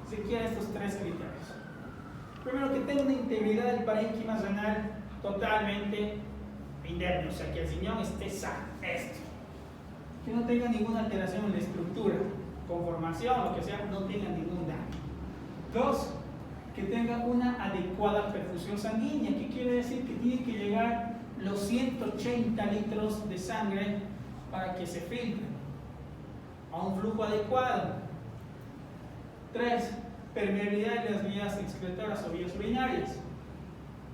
se quieren estos tres criterios. Primero, que tenga una integridad del parénquima renal totalmente indemne, o sea, que el riñón esté sano, esto. Que no tenga ninguna alteración en la estructura, conformación, lo que sea, no tenga ningún daño. Dos, que tenga una adecuada perfusión sanguínea. ¿Qué quiere decir? Que tiene que llegar los 180 litros de sangre para que se filtre a un flujo adecuado. 3. Permeabilidad de las vías excretoras o vías urinarias.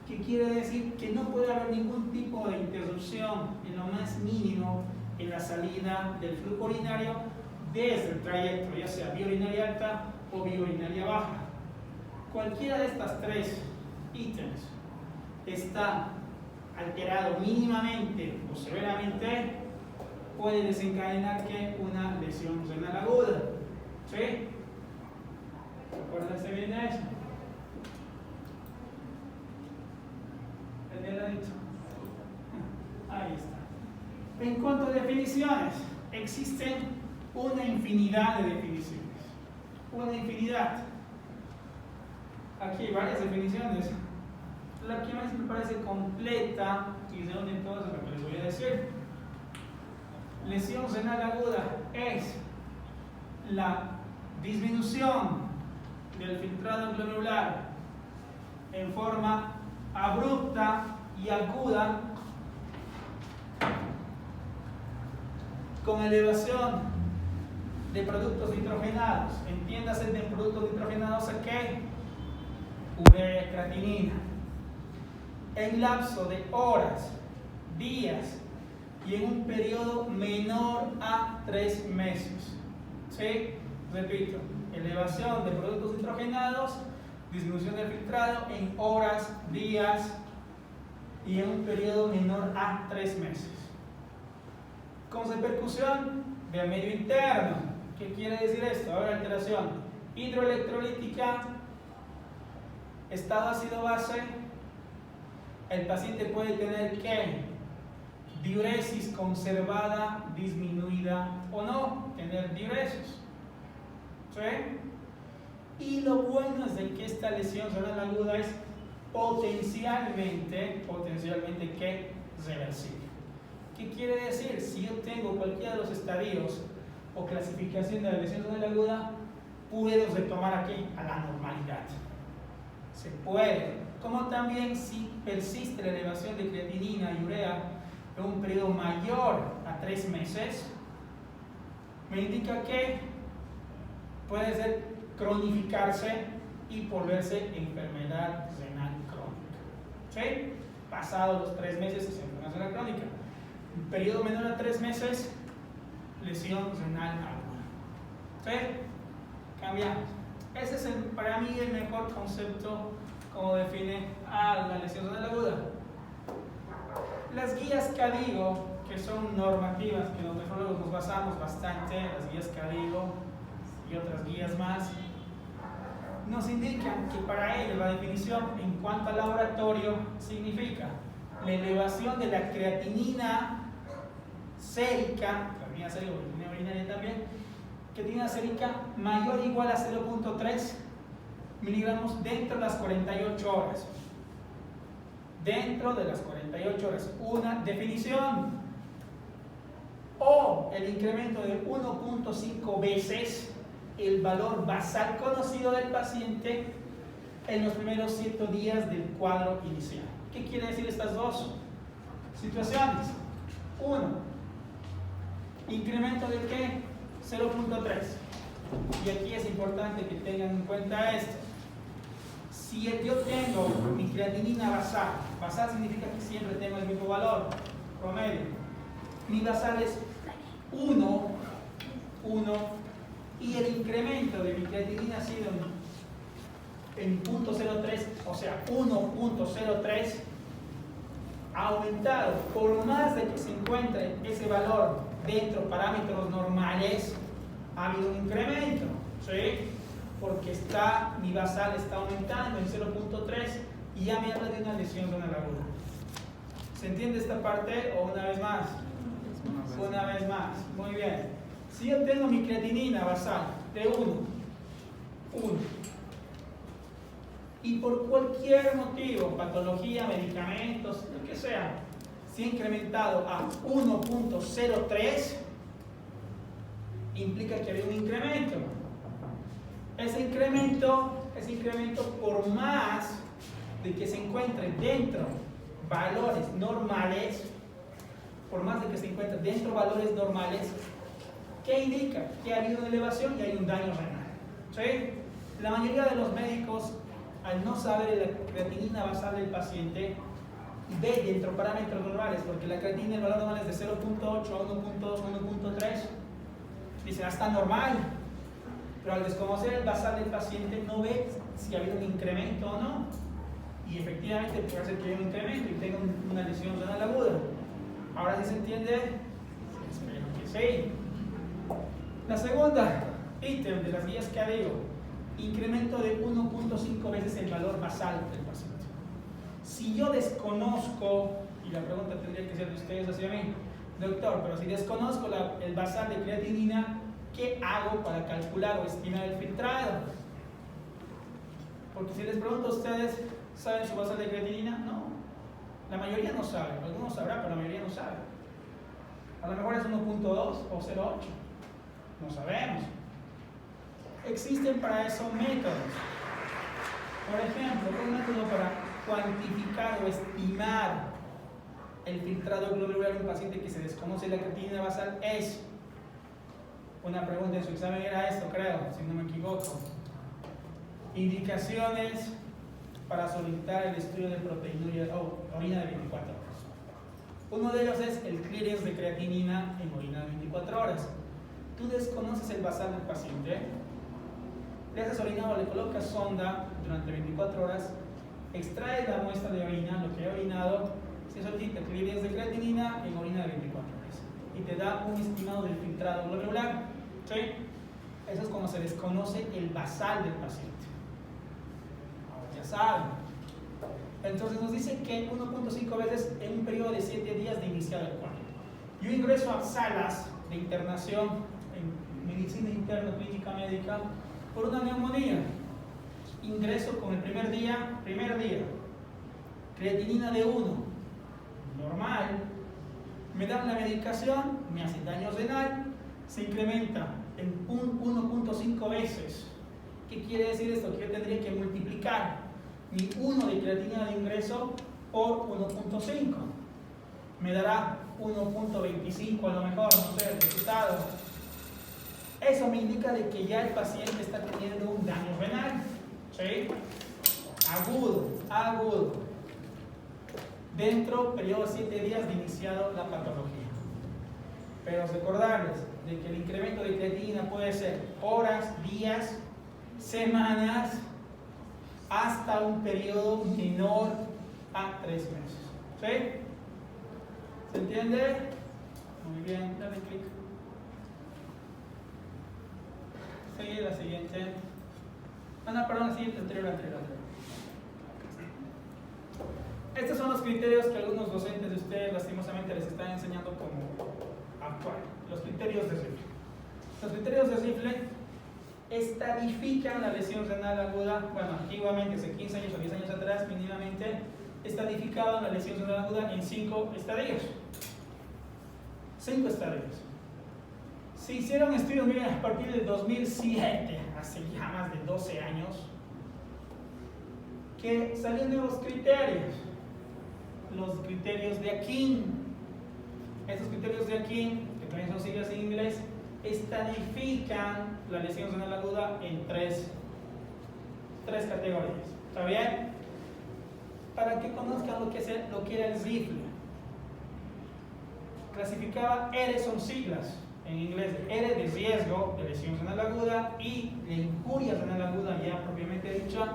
¿Qué quiere decir? Que no puede haber ningún tipo de interrupción en lo más mínimo en la salida del flujo urinario desde el trayecto, ya sea vía urinaria alta o vía urinaria baja. Cualquiera de estas tres ítems está alterado mínimamente o severamente, puede desencadenar que una lesión renal aguda. ¿Sí? Acuérdense bien de eso. ¿El ladito? Ahí está. En cuanto a definiciones, existen una infinidad de definiciones. Una infinidad. Aquí hay varias definiciones. La que más me parece completa y reúne todas lo que les voy a decir. Lesión renal aguda es la disminución del filtrado glomerular en forma abrupta y aguda con elevación de productos nitrogenados. Entiéndase de productos nitrogenados a qué? Urea y creatinina. En lapso de horas, días y en un periodo menor a 3 meses. ¿Sí? Repito, elevación de productos nitrogenados, disminución del filtrado en horas, días y en un periodo menor a 3 meses. Con repercusión de medio interno. ¿Qué quiere decir esto? Ahora, alteración hidroelectrolítica, estado ácido-base. El paciente puede tener que diuresis conservada, disminuida o no, tener diuresis. ¿Sí? Y lo bueno es de que esta lesión renal aguda es potencialmente ¿qué? Reversible. ¿Qué quiere decir? Si yo tengo cualquiera de los estadios o clasificación de la lesión renal aguda, puedo retomar aquí a la normalidad. Se puede. Como también si persiste la elevación de creatinina y urea en un periodo mayor a 3 meses, me indica que puede ser cronificarse y volverse enfermedad renal crónica. ¿Sí? Pasados los 3 meses es enfermedad renal crónica. Un periodo menor a 3 meses, lesión renal aguda. ¿Sí? Cambiamos. Ese es para mí el mejor concepto como define a la lesión renal aguda. Las guías CADIGO, que son normativas que los nefrólogos nos basamos bastante, las guías CADIGO y otras guías más, nos indican que para ellos la definición en cuanto al laboratorio significa la elevación de la creatinina sérica, creatinina sérica, creatinina urinaria también, creatinina sérica mayor o igual a 0.3 miligramos dentro de las 48 horas. Dentro de las 48 horas. Una definición. O el incremento de 1.5 veces el valor basal conocido del paciente en los primeros 7 días del cuadro inicial. ¿Qué quiere decir estas dos situaciones? 1. Incremento de ¿qué? 0.3. Y aquí es importante que tengan en cuenta esto. Si yo tengo mi creatinina basal significa que siempre tengo el mismo valor promedio. Mi basal es 1, y el incremento de mi creatinina ha sido en 0.03, o sea, 1.03, ha aumentado. Por más de que se encuentre ese valor dentro de parámetros normales, ha habido un incremento, ¿sí? Porque mi basal está aumentando en 0.3 y ya me habla de una lesión renal aguda. ¿Se entiende esta parte o una vez más? Una vez más, muy bien. Si yo tengo mi creatinina basal de 1 y por cualquier motivo, patología, medicamentos, lo que sea, se ha incrementado a 1.03, implica que había un incremento. Ese incremento, por más de que se encuentre dentro valores normales, ¿qué indica? Que ha habido una elevación y hay un daño renal. ¿Sí? La mayoría de los médicos, al no saber la creatinina basal del paciente, ve dentro parámetros normales, porque la creatinina, el valor normal es de 0.8 a 1.2, 1.3, dicen, está normal, pero al desconocer el basal del paciente no ve si ha habido un incremento o no, y efectivamente puede ser que haya un incremento y tenga una lesión renal aguda. ¿Ahora sí se entiende? Espero que sí. La segunda ítem de las guías que digo, incremento de 1.5 veces el valor basal del paciente. Si yo desconozco, y la pregunta tendría que ser de ustedes hacia mí, doctor, pero si desconozco el basal de creatinina, ¿qué hago para calcular o estimar el filtrado? Porque si les pregunto a ustedes, ¿saben su basal de creatinina? No. La mayoría no sabe. Algunos sabrán, pero la mayoría no sabe. A lo mejor es 1.2 o 0.8. No sabemos. Existen para eso métodos. Por ejemplo, un método para cuantificar o estimar el filtrado glomerular de un paciente que se desconoce la creatinina basal es, una pregunta en su examen era esto, creo, si no me equivoco. Indicaciones para solicitar el estudio de proteinuria o orina de 24 horas. Uno de ellos es el clearance de creatinina en orina de 24 horas. Tú desconoces el basal del paciente, le haces orinado, le colocas sonda durante 24 horas, extraes la muestra de orina, lo que ha orinado, se solicita clearance de creatinina en orina de 24 horas y te da un estimado del filtrado glomerular. ¿Sí? Eso es cuando se desconoce el basal del paciente. Ahora ya saben. Entonces nos dice que 1.5 veces en un periodo de 7 días de iniciado el cuadro. Yo ingreso a salas de internación en medicina interna, clínica médica, por una neumonía. Ingreso con el primer día, creatinina de 1, normal. Me dan la medicación, me hace daño renal, se incrementa en 1.5 veces. ¿Qué quiere decir esto? Que yo tendría que multiplicar mi 1 de creatinina de ingreso por 1.5. Me dará 1.25 a lo mejor, no sé, el resultado. Eso me indica de que ya el paciente está teniendo un daño renal. ¿Sí? Agudo. Dentro, periodo de 7 días de iniciado la patología. Pero recordarles de que el incremento de creatinina puede ser horas, días, semanas, hasta un periodo menor a 3 meses. ¿Sí? ¿Se entiende? Muy bien, dale clic. Sigue la siguiente. Perdón, la siguiente, anterior. Estos son los criterios que algunos docentes de ustedes lastimosamente les están enseñando como actual. Los criterios de Rifle. Los criterios de Rifle estadifican la lesión renal aguda. Bueno, antiguamente, hace 15 años o 10 años atrás, mínimamente, estadificaban la lesión renal aguda en 5 estadios. 5 estadios. Se hicieron estudios, miren, a partir del 2007, hace ya más de 12 años, que salían nuevos criterios. Los criterios de Akin. Estos criterios de Akin, que también son siglas en inglés, estadifican la lesión renal aguda en tres categorías. ¿Está bien? Para que conozcan lo que era el Rifle. Clasificaba R, son siglas en inglés. R de riesgo de lesión renal aguda y de injuria renal aguda ya propiamente dicha.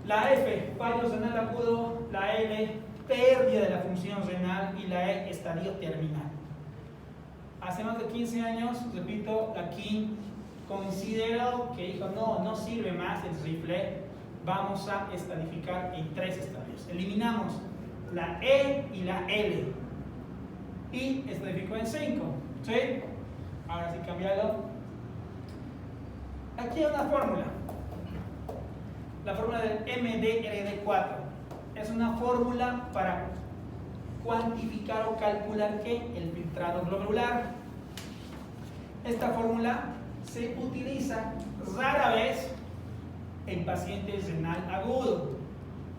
La F, fallo renal agudo. La L, pérdida de la función renal. Y la E, estadio terminal. Hace más de 15 años, repito, aquí consideró que dijo, no sirve más el Rifle, vamos a estadificar en 3 estadios. Eliminamos la E y la L y estadificó en 5. ¿Sí? Ahora sí, cambiado. Aquí hay una fórmula. la fórmula del MDRD4. Es una fórmula para cuantificar o calcular ¿qué? El filtrado glomerular. Esta fórmula se utiliza rara vez en pacientes renal agudo.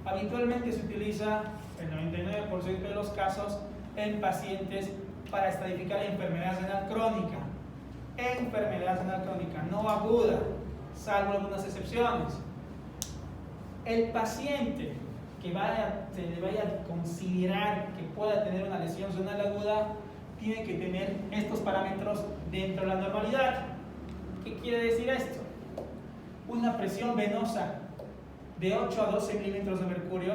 Habitualmente se utiliza el 99% de los casos en pacientes para estratificar la enfermedad renal crónica. Enfermedad renal crónica no aguda, salvo algunas excepciones. El paciente que se le vaya a considerar que pueda tener una lesión renal aguda tiene que tener estos parámetros dentro de la normalidad. ¿Qué quiere decir esto? Una presión venosa de 8 a 12 milímetros de mercurio,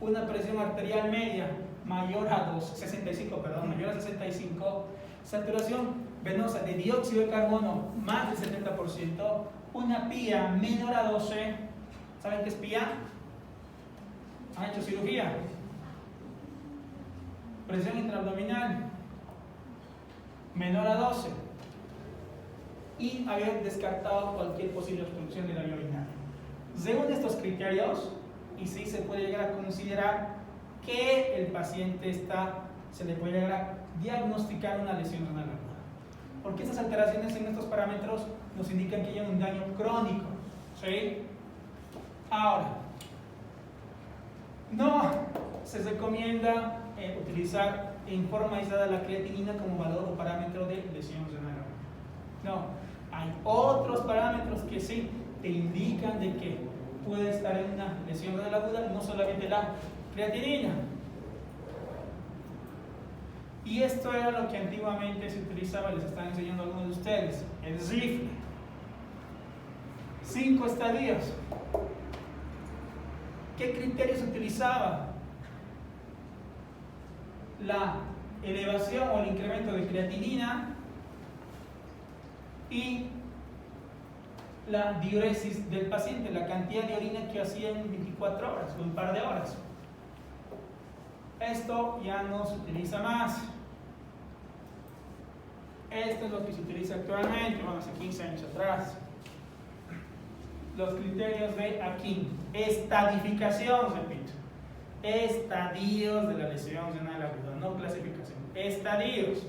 una presión arterial media mayor a 65, saturación venosa de dióxido de carbono más del 70%, una PIA menor a 12. ¿Saben qué es PIA? ¿Han hecho cirugía? Presión intraabdominal menor a 12 y haber descartado cualquier posible obstrucción de la vía urinaria. Según estos criterios, y sí se puede llegar a considerar que el paciente se le puede llegar a diagnosticar una lesión renal aguda. Porque estas alteraciones en estos parámetros nos indican que hay un daño crónico. ¿Sí? Ahora, no se recomienda utilizar en forma aislada la creatinina como valor o parámetro de lesión renal aguda. No, hay otros parámetros que sí te indican de que puede estar en una lesión renal aguda, no solamente la creatinina. Y esto era lo que antiguamente se utilizaba, les están enseñando a algunos de ustedes, el rifle. 5 estadios. ¿Qué criterios se utilizaba? La elevación o el incremento de creatinina y la diuresis del paciente, la cantidad de orina que hacía en 24 horas o un par de horas. Esto ya no se utiliza más. Esto es lo que se utiliza actualmente, bueno, hace 15 años atrás. Los criterios de Akin. Estadificación, repito. Estadios de la lesión renal aguda, no clasificación. Estadios.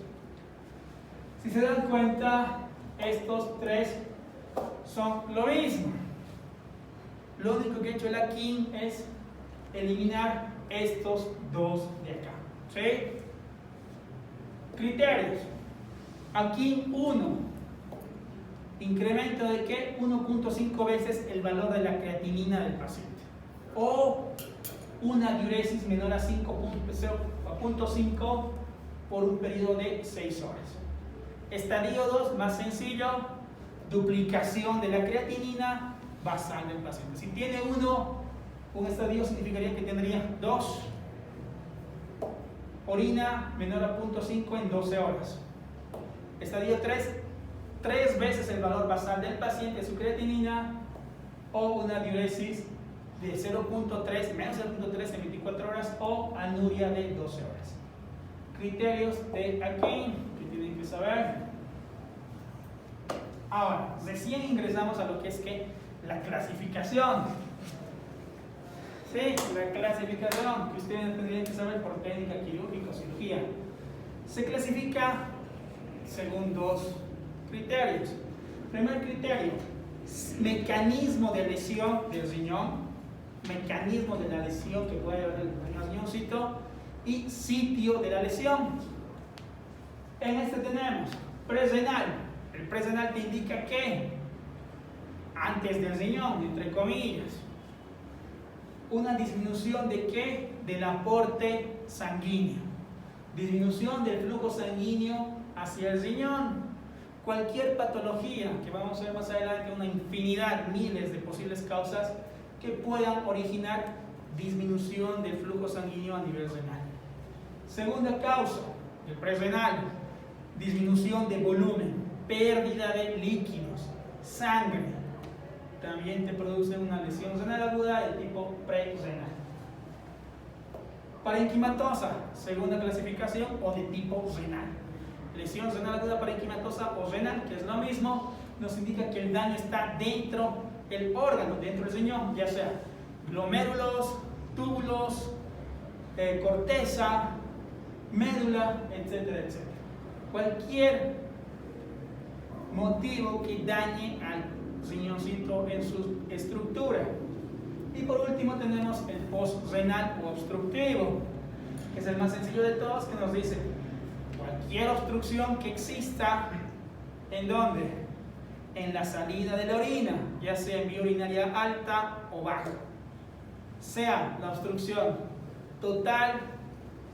Si se dan cuenta, estos tres son lo mismo. Lo único que ha hecho el Akin es eliminar estos dos de acá. ¿Sí? Criterios. Akin 1. Incremento de ¿qué? 1.5 veces el valor de la creatinina del paciente. O una diuresis menor a 5.5 por un periodo de 6 horas. Estadio 2, más sencillo, duplicación de la creatinina basal del paciente. Si tiene un estadio significaría que tendría 2. Orina menor a 0.5 en 12 horas. Estadio 3, 3 veces el valor basal del paciente, su creatinina, o una diuresis de 0.3, menos 0.3 en 24 horas, o anuria de 12 horas. Criterios de aquí que tienen que saber. Ahora, recién ingresamos a lo que es la clasificación. Sí, la clasificación que ustedes tendrían que saber por técnica quirúrgica o cirugía. Se clasifica según 2 criterios. Primer criterio, mecanismo de lesión del riñón, mecanismo de la lesión que puede haber en el riñoncito y sitio de la lesión. En este tenemos presrenal. El presrenal te indica que antes del riñón, entre comillas, una disminución de ¿qué? Del aporte sanguíneo, disminución del flujo sanguíneo hacia el riñón. Cualquier patología que vamos a ver más adelante, una infinidad, miles de posibles causas que puedan originar disminución del flujo sanguíneo a nivel renal. Segunda causa del presrenal, disminución de volumen, pérdida de líquidos, sangre. También te produce una lesión renal aguda de tipo prerrenal. Parenquimatosa, segunda clasificación, o de tipo renal. Lesión renal aguda parenquimatosa o renal, que es lo mismo, nos indica que el daño está dentro el órgano dentro del riñón, ya sea glomérulos, túbulos, corteza, médula, etcétera, etcétera. Cualquier motivo que dañe al riñoncito en su estructura. Y por último tenemos el postrenal o obstructivo, que es el más sencillo de todos, que nos dice cualquier obstrucción que exista, ¿en dónde? En la salida de la orina, ya sea en vía urinaria alta o baja, sea la obstrucción total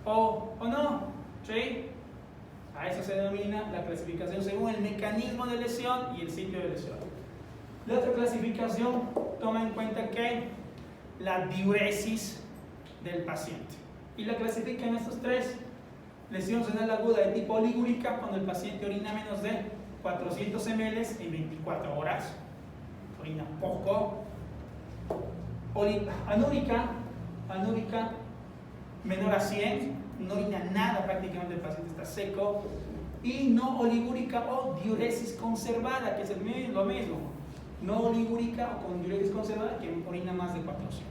o no, ¿sí? A eso se denomina la clasificación según el mecanismo de lesión y el sitio de lesión. La otra clasificación toma en cuenta que la diuresis del paciente y la clasifica en estos tres: lesión renal aguda de tipo oligúrica, cuando el paciente orina menos de 400 ml en 24 horas, orina poco. Anúrica menor a 100, no orina nada, prácticamente el paciente está seco. Y no oligúrica o diuresis conservada, que es lo mismo, no oligúrica o con diuresis conservada, que orina más de 400.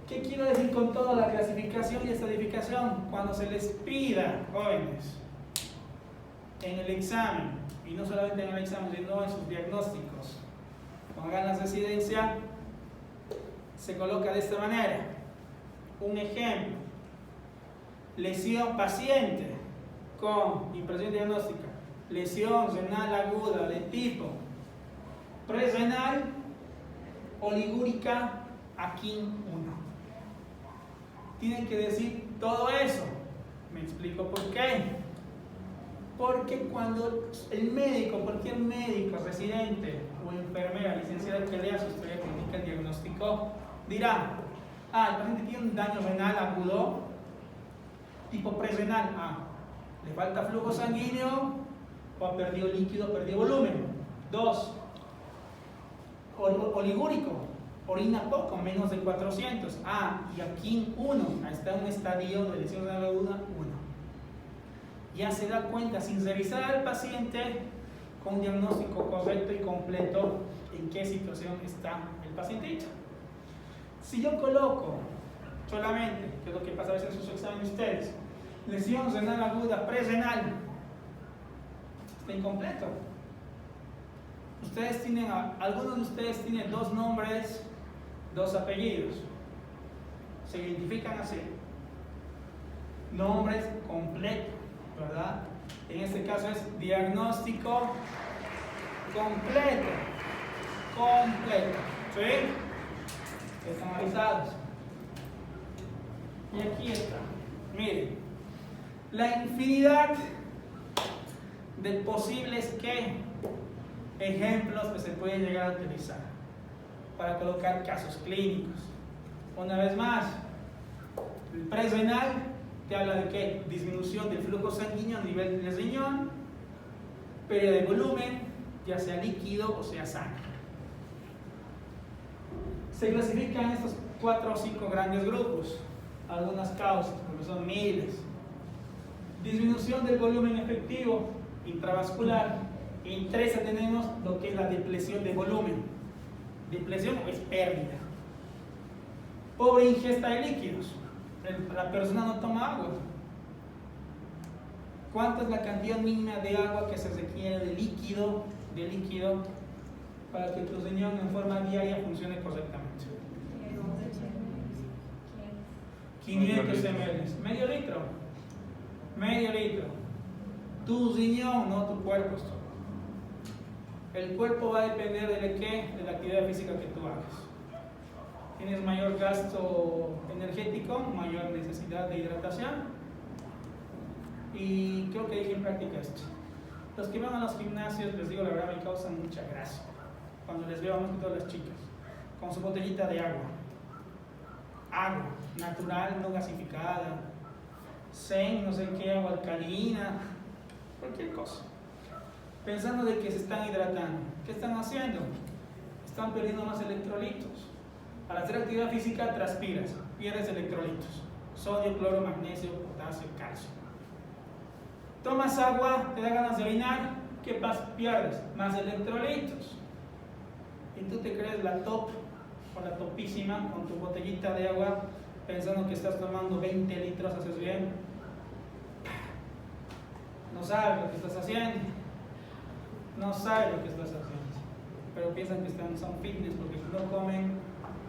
¿Qué quiero decir con toda la clasificación y estadificación? Cuando se les pida, jóvenes, en el examen, y no solamente en el examen, sino en sus diagnósticos, cuando hagan la residencia, se coloca de esta manera. Un ejemplo: lesión paciente con impresión diagnóstica, lesión renal aguda de tipo presrenal, oligúrica, AKIN 1. Tienen que decir todo eso. Me explico por qué. Porque cuando el médico, cualquier médico, residente o enfermera, licenciada que lea su historia clínica, el diagnóstico, dirá: el paciente tiene un daño renal agudo tipo presrenal. Le falta flujo sanguíneo, o ha perdido líquido, perdido volumen. 2, oligúrico, orina poco, menos de 400. Y aquí 1, está en un estadio de lesión renal aguda 1. Ya se da cuenta, sin revisar al paciente, con un diagnóstico correcto y completo, en qué situación está el pacientito. Si yo coloco solamente, que es lo que pasa a veces en sus exámenes ustedes, lesión renal aguda presrenal, está incompleto. Algunos de ustedes tienen 2 nombres, 2 apellidos, se identifican así, nombres completos, ¿verdad? En este caso es diagnóstico completo, ¿sí? Están avisados. Y aquí está, miren, la infinidad de posibles ejemplos que se pueden llegar a utilizar para colocar casos clínicos. Una vez más, el presrenal te habla de qué: disminución del flujo sanguíneo a nivel del riñón, pérdida de volumen, ya sea líquido o sea sangre. Se clasifican estos 4 o 5 grandes grupos, algunas causas, porque son miles. Disminución del volumen efectivo intravascular. En 13 tenemos lo que es la depresión de volumen. Depresión es pérdida. Pobre ingesta de líquidos. La persona no toma agua. ¿Cuánta es la cantidad mínima de agua que se requiere de líquido para que tu riñón en forma diaria funcione correctamente? 500 ml. Medio litro. Tu riñón, no tu cuerpo. El cuerpo va a depender de la actividad física que tú hagas. Tienes mayor gasto energético, mayor necesidad de hidratación. Y creo que dije en práctica esto. Los que van a los gimnasios, les digo la verdad, me causan mucha gracia cuando les veo, más que todas las chicas, con su botellita de agua natural, no gasificada, zen, no sé qué, agua alcalina, cualquier cosa, pensando de que se están hidratando. ¿Qué están haciendo? Están perdiendo más electrolitos. Al hacer actividad física transpiras, pierdes electrolitos: sodio, cloro, magnesio, potasio, calcio. Tomas agua, te da ganas de orinar, ¿qué pasa? Pierdes más electrolitos. y tú te crees la top o la topísima con tu botellita de agua pensando que estás tomando 20 litros, haces bien. No sabes lo que estás haciendo. No sabes lo que estás haciendo. Pero piensan que son fitness porque no comen,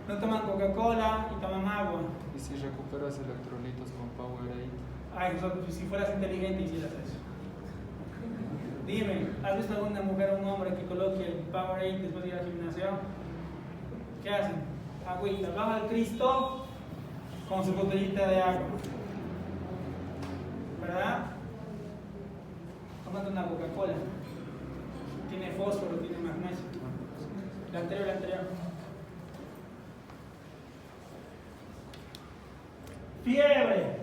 no toman Coca-Cola y toman agua. ¿Y si recuperas electrolitos con Powerade? Ay, si fueras inteligente hicieras eso. Dime, ¿has visto alguna mujer o un hombre que coloque el Powerade después de ir al gimnasio? ¿Qué hacen? Agüita, baja al Cristo con su botellita de agua. ¿Verdad? Tomando una Coca-Cola. Tiene fósforo, tiene magnesio. La anterior. Fiebre,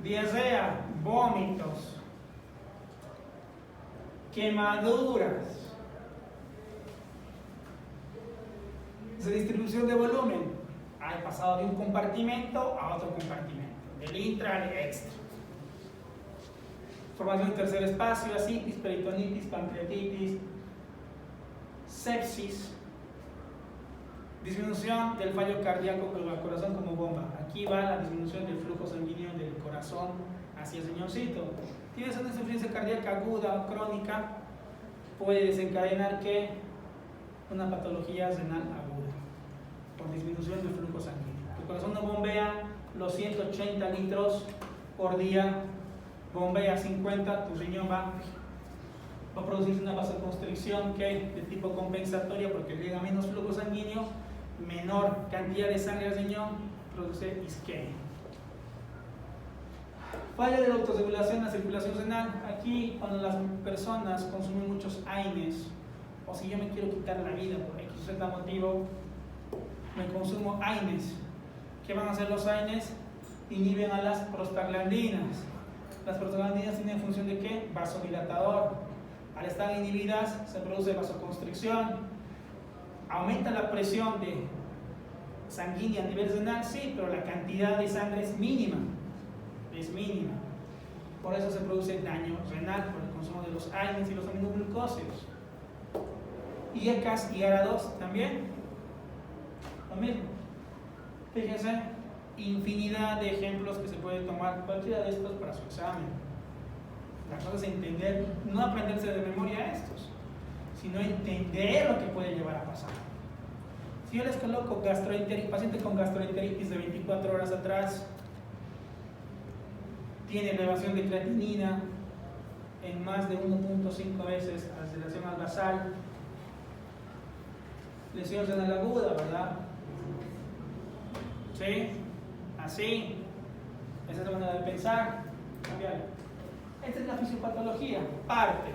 diarrea, vómitos, quemaduras, distribución de volumen. Hay pasado de un compartimento a otro compartimento, del intra al extra. Formación de tercer espacio, ascitis, peritonitis, pancreatitis, sepsis, disminución del fallo cardíaco con el corazón como bomba. Aquí va la disminución del flujo sanguíneo del corazón hacia el riñoncito. Tienes una insuficiencia cardíaca aguda o crónica, puede desencadenar que una patología renal aguda por disminución del flujo sanguíneo. Tu corazón no bombea los 180 litros por día, bombea 50, tu riñón va a producir una vasoconstricción que de tipo compensatoria porque llega menos flujo sanguíneo, menor cantidad de sangre al riñón, produce isquemia. Falla de la autorregulación, la circulación renal. Aquí, cuando las personas consumen muchos AINES, o si yo me quiero quitar la vida por X o Z motivo, me consumo AINES. ¿Qué van a hacer los AINES? Inhiben a las prostaglandinas. Las prostaglandinas tienen función de ¿qué? Vasodilatador. Al estar inhibidas se produce vasoconstricción, aumenta la presión sanguínea a nivel renal, sí, pero la cantidad de sangre es mínima. Por eso se produce daño renal por el consumo de los AINES y los aminoglucósidos. Y ECAS y ARA2 también, lo mismo. Fíjense, infinidad de ejemplos que se puede tomar cualquiera de estos para su examen. La cosa es entender, no aprenderse de memoria estos, sino entender lo que puede llevar a pasar. Si yo les coloco paciente con gastroenteritis de 24 horas atrás, tiene elevación de creatinina en más de 1.5 veces a relación al basal, lesión renal aguda, ¿verdad? ¿Sí? Así. Esa es la manera de pensar. Cambiar. Esta es la fisiopatología. Parte.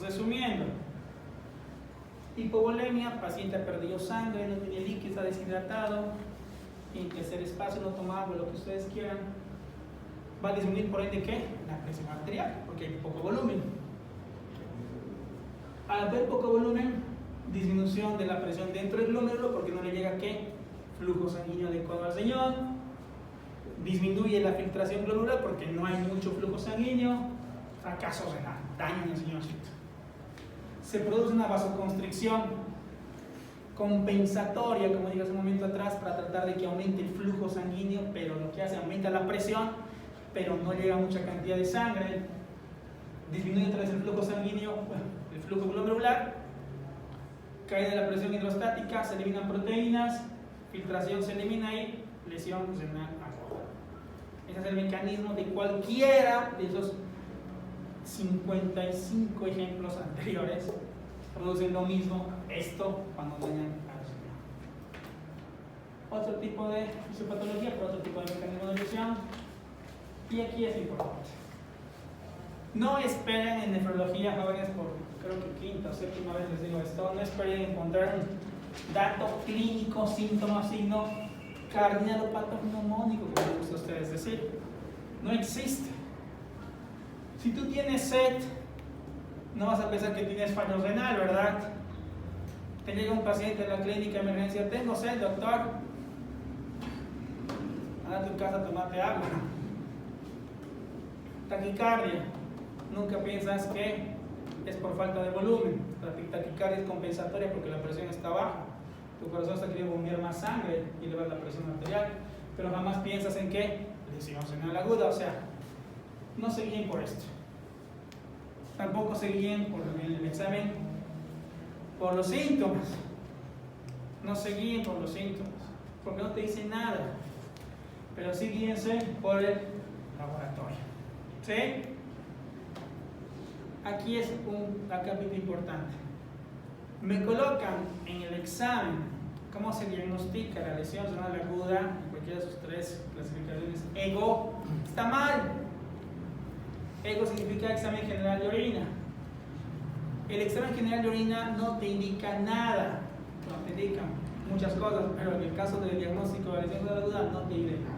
Resumiendo. Hipovolemia, paciente ha perdido sangre, no tiene líquido, está deshidratado, tiene que hacer espacio, no toma agua, lo que ustedes quieran. Va a disminuir por ende ¿qué? La presión arterial, porque hay poco volumen. Al haber poco volumen, disminución de la presión dentro del glómerulo, porque no le llega ¿qué? Flujo sanguíneo adecuado al riñón. Disminuye la filtración glomerular porque no hay mucho flujo sanguíneo. Fracaso renal, daño en el riñoncito. Se produce una vasoconstricción compensatoria, como dije hace un momento atrás, para tratar de que aumente el flujo sanguíneo, pero lo que hace aumenta la presión, pero no llega mucha cantidad de sangre. Disminuye otra vez el flujo sanguíneo, el flujo glomerular, caída de la presión hidrostática, se eliminan proteínas, filtración se elimina y lesión renal aguda. Ese es el mecanismo de cualquiera de esos 55 ejemplos anteriores. Producen lo mismo, esto cuando dañan al riñón. Otro tipo de fisiopatología, por otro tipo de mecanismo de lesión. Y aquí es importante. No esperen en nefrología, jóvenes, por creo que quinta o séptima vez les digo esto, no esperen encontrar un dato clínico, síntoma, signo cardinalopatognomónico, como les gusta a ustedes decir. No existe. Si tú tienes sed, no vas a pensar que tienes fallo renal, ¿verdad? Te llega un paciente en la clínica de emergencia, tengo sed, doctor. Anda a tu casa, tomate agua. Taquicardia. Nunca piensas que es por falta de volumen. La taquicardia es compensatoria porque la presión está baja. Tu corazón está queriendo bombear más sangre y elevar la presión arterial, pero jamás piensas en qué lesión renal aguda. O sea, no se guíen por esto. Tampoco se guíen por el examen por los síntomas. No se guíen por los síntomas, porque no te dicen nada. Pero sí guíense por el laboratorio. ¿Sí? Aquí es un capítulo importante. Me colocan en el examen cómo se diagnostica la lesión renal aguda en cualquiera de sus tres clasificaciones. EGO está mal. EGO significa examen general de orina. El examen general de orina no te indica nada. No te indican muchas cosas, pero en el caso del diagnóstico de la lesión renal aguda no te dice nada.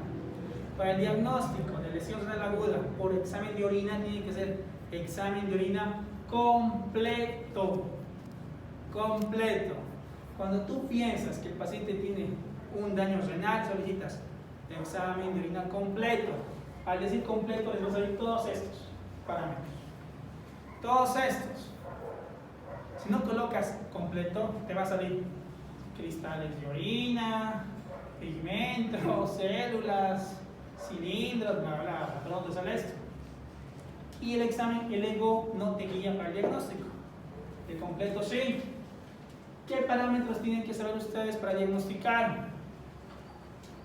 Para el diagnóstico de lesión renal aguda por examen de orina tiene que ser examen de orina completo. Completo. Cuando tú piensas que el paciente tiene un daño renal, solicitas examen de orina completo. Al decir completo, les va a salir todos estos parámetros. Todos estos. Si no colocas completo, te va a salir cristales de orina, pigmentos, células, cilindros, bla, bla, bla. ¿Por dónde sale esto? Y el examen, el EGO, no te guía para el diagnóstico. El completo sí. ¿Qué parámetros tienen que saber ustedes para diagnosticar?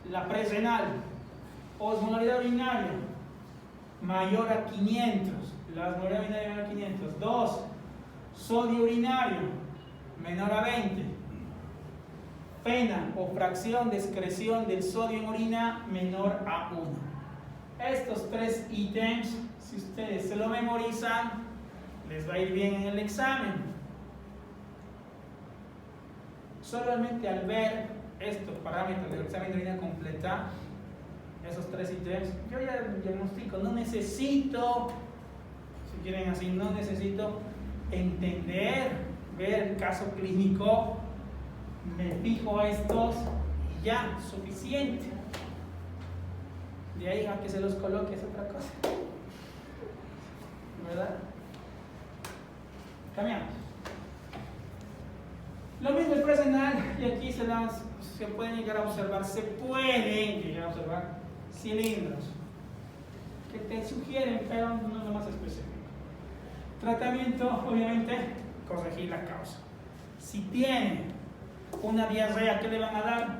La presrenal, osmolaridad urinaria mayor a 500, la osmolaridad urinaria menor a 500. 2. Sodio urinario menor a 20. Pena o fracción de excreción del sodio en orina menor a 1. Estos tres ítems, si ustedes se lo memorizan, les va a ir bien en el examen. Solamente al ver estos parámetros del examen de orina completa, esos tres ítems, yo ya diagnostico. No necesito, si quieren así, no necesito entender, ver el caso clínico, me fijo a estos y ya, suficiente. De ahí a que se los coloque es otra cosa, ¿verdad? Cambiamos. Lo mismo el presrenal, y aquí se pueden llegar a observar, cilindros que te sugieren, pero no es lo más específico. Tratamiento, obviamente, corregir la causa. Si tiene una diarrea, ¿qué le van a dar?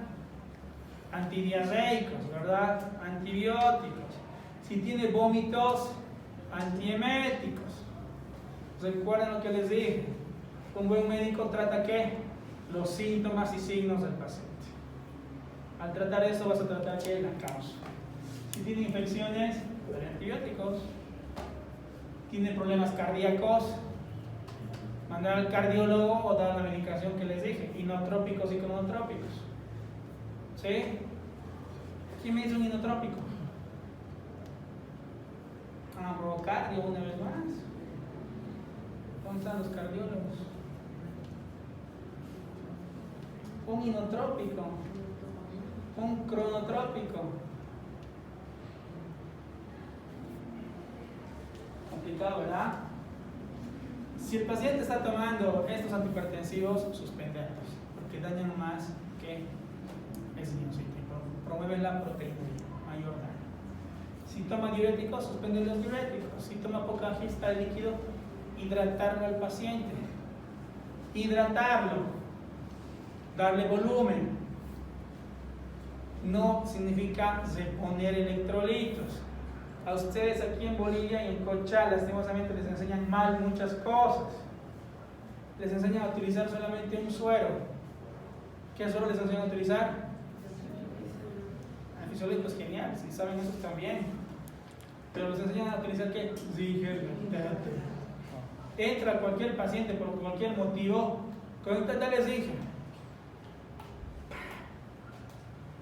Antidiarreicos, ¿verdad? Antibióticos. Si tiene vómitos, antieméticos. ¿Recuerdan lo que les dije? Un buen médico trata ¿qué? Los síntomas y signos del paciente. Al tratar eso vas a tratar ¿qué? La causa. Si tiene infecciones, darle antibióticos. Tiene problemas cardíacos, mandar al cardiólogo o dar la medicación que les dije, inotrópicos y cronotrópicos. ¿Sí? ¿Quién me hizo un inotrópico? Cardio una vez más. ¿Dónde están los cardiólogos? Un inotrópico, un cronotrópico. Complicado, ¿verdad? Si el paciente está tomando estos antihipertensivos, suspenderlos, porque dañan más que el sinusitis, promueven la proteinuria, mayor daño. Si toma diuréticos, suspender los diuréticos. Si toma poca ingesta de líquido, hidratarlo al paciente. Hidratarlo, darle volumen. No significa reponer electrolitos. A ustedes aquí en Bolivia y en Colchá, lastimosamente les enseñan mal muchas cosas. Les enseñan a utilizar solamente un suero. ¿Qué suero les enseñan a utilizar? El fisiológico es genial, si saben eso también. Pero les enseñan a utilizar ¿qué? Zigerlactate. Entra cualquier paciente por cualquier motivo, conéctate al Ziger.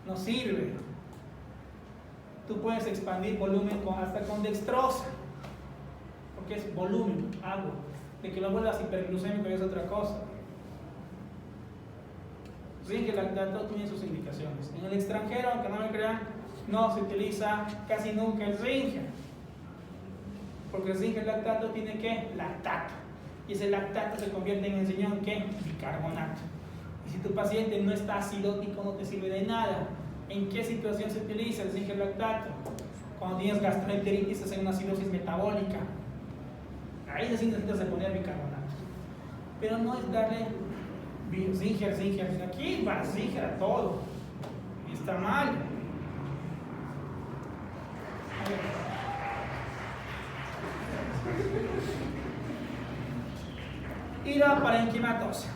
No sirve. Tú puedes expandir volumen hasta con dextrosa, porque es volumen, agua. De que lo vuelvas hiperglucémico es otra cosa. Zigerlactato tiene sus indicaciones. En el extranjero, aunque no me crean, no se utiliza casi nunca el Zinger, porque el Zigerlactato tiene que lactato, y ese lactato se convierte en el riñón, ¿qué? Bicarbonato. Y si tu paciente no está acidótico, no te sirve de nada. ¿En qué situación se utiliza el zinc lactato? Cuando tienes gastroenteritis, estás en una acidosis metabólica. Ahí necesitas de poner bicarbonato. Pero no es darle Zinger. Aquí va Zinger a todo. Y está mal. Ira parenquimatosa.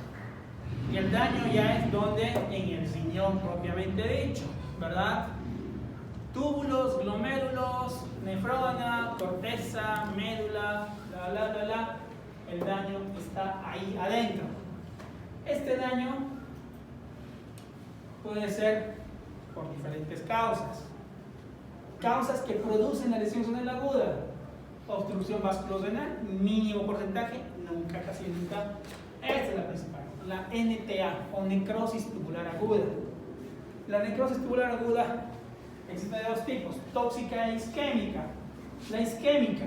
Y el daño ya es donde, en el riñón propiamente dicho, ¿verdad? Túbulos, glomérulos, nefrona, corteza, médula, el daño está ahí adentro. Este daño puede ser por diferentes causas. Causas que producen la lesión renal aguda. Obstrucción vasculorenal, mínimo porcentaje, nunca, casi nunca. Esta es la principal. La NTA o necrosis tubular aguda. La necrosis tubular aguda existe de dos tipos, tóxica e isquémica. La isquémica,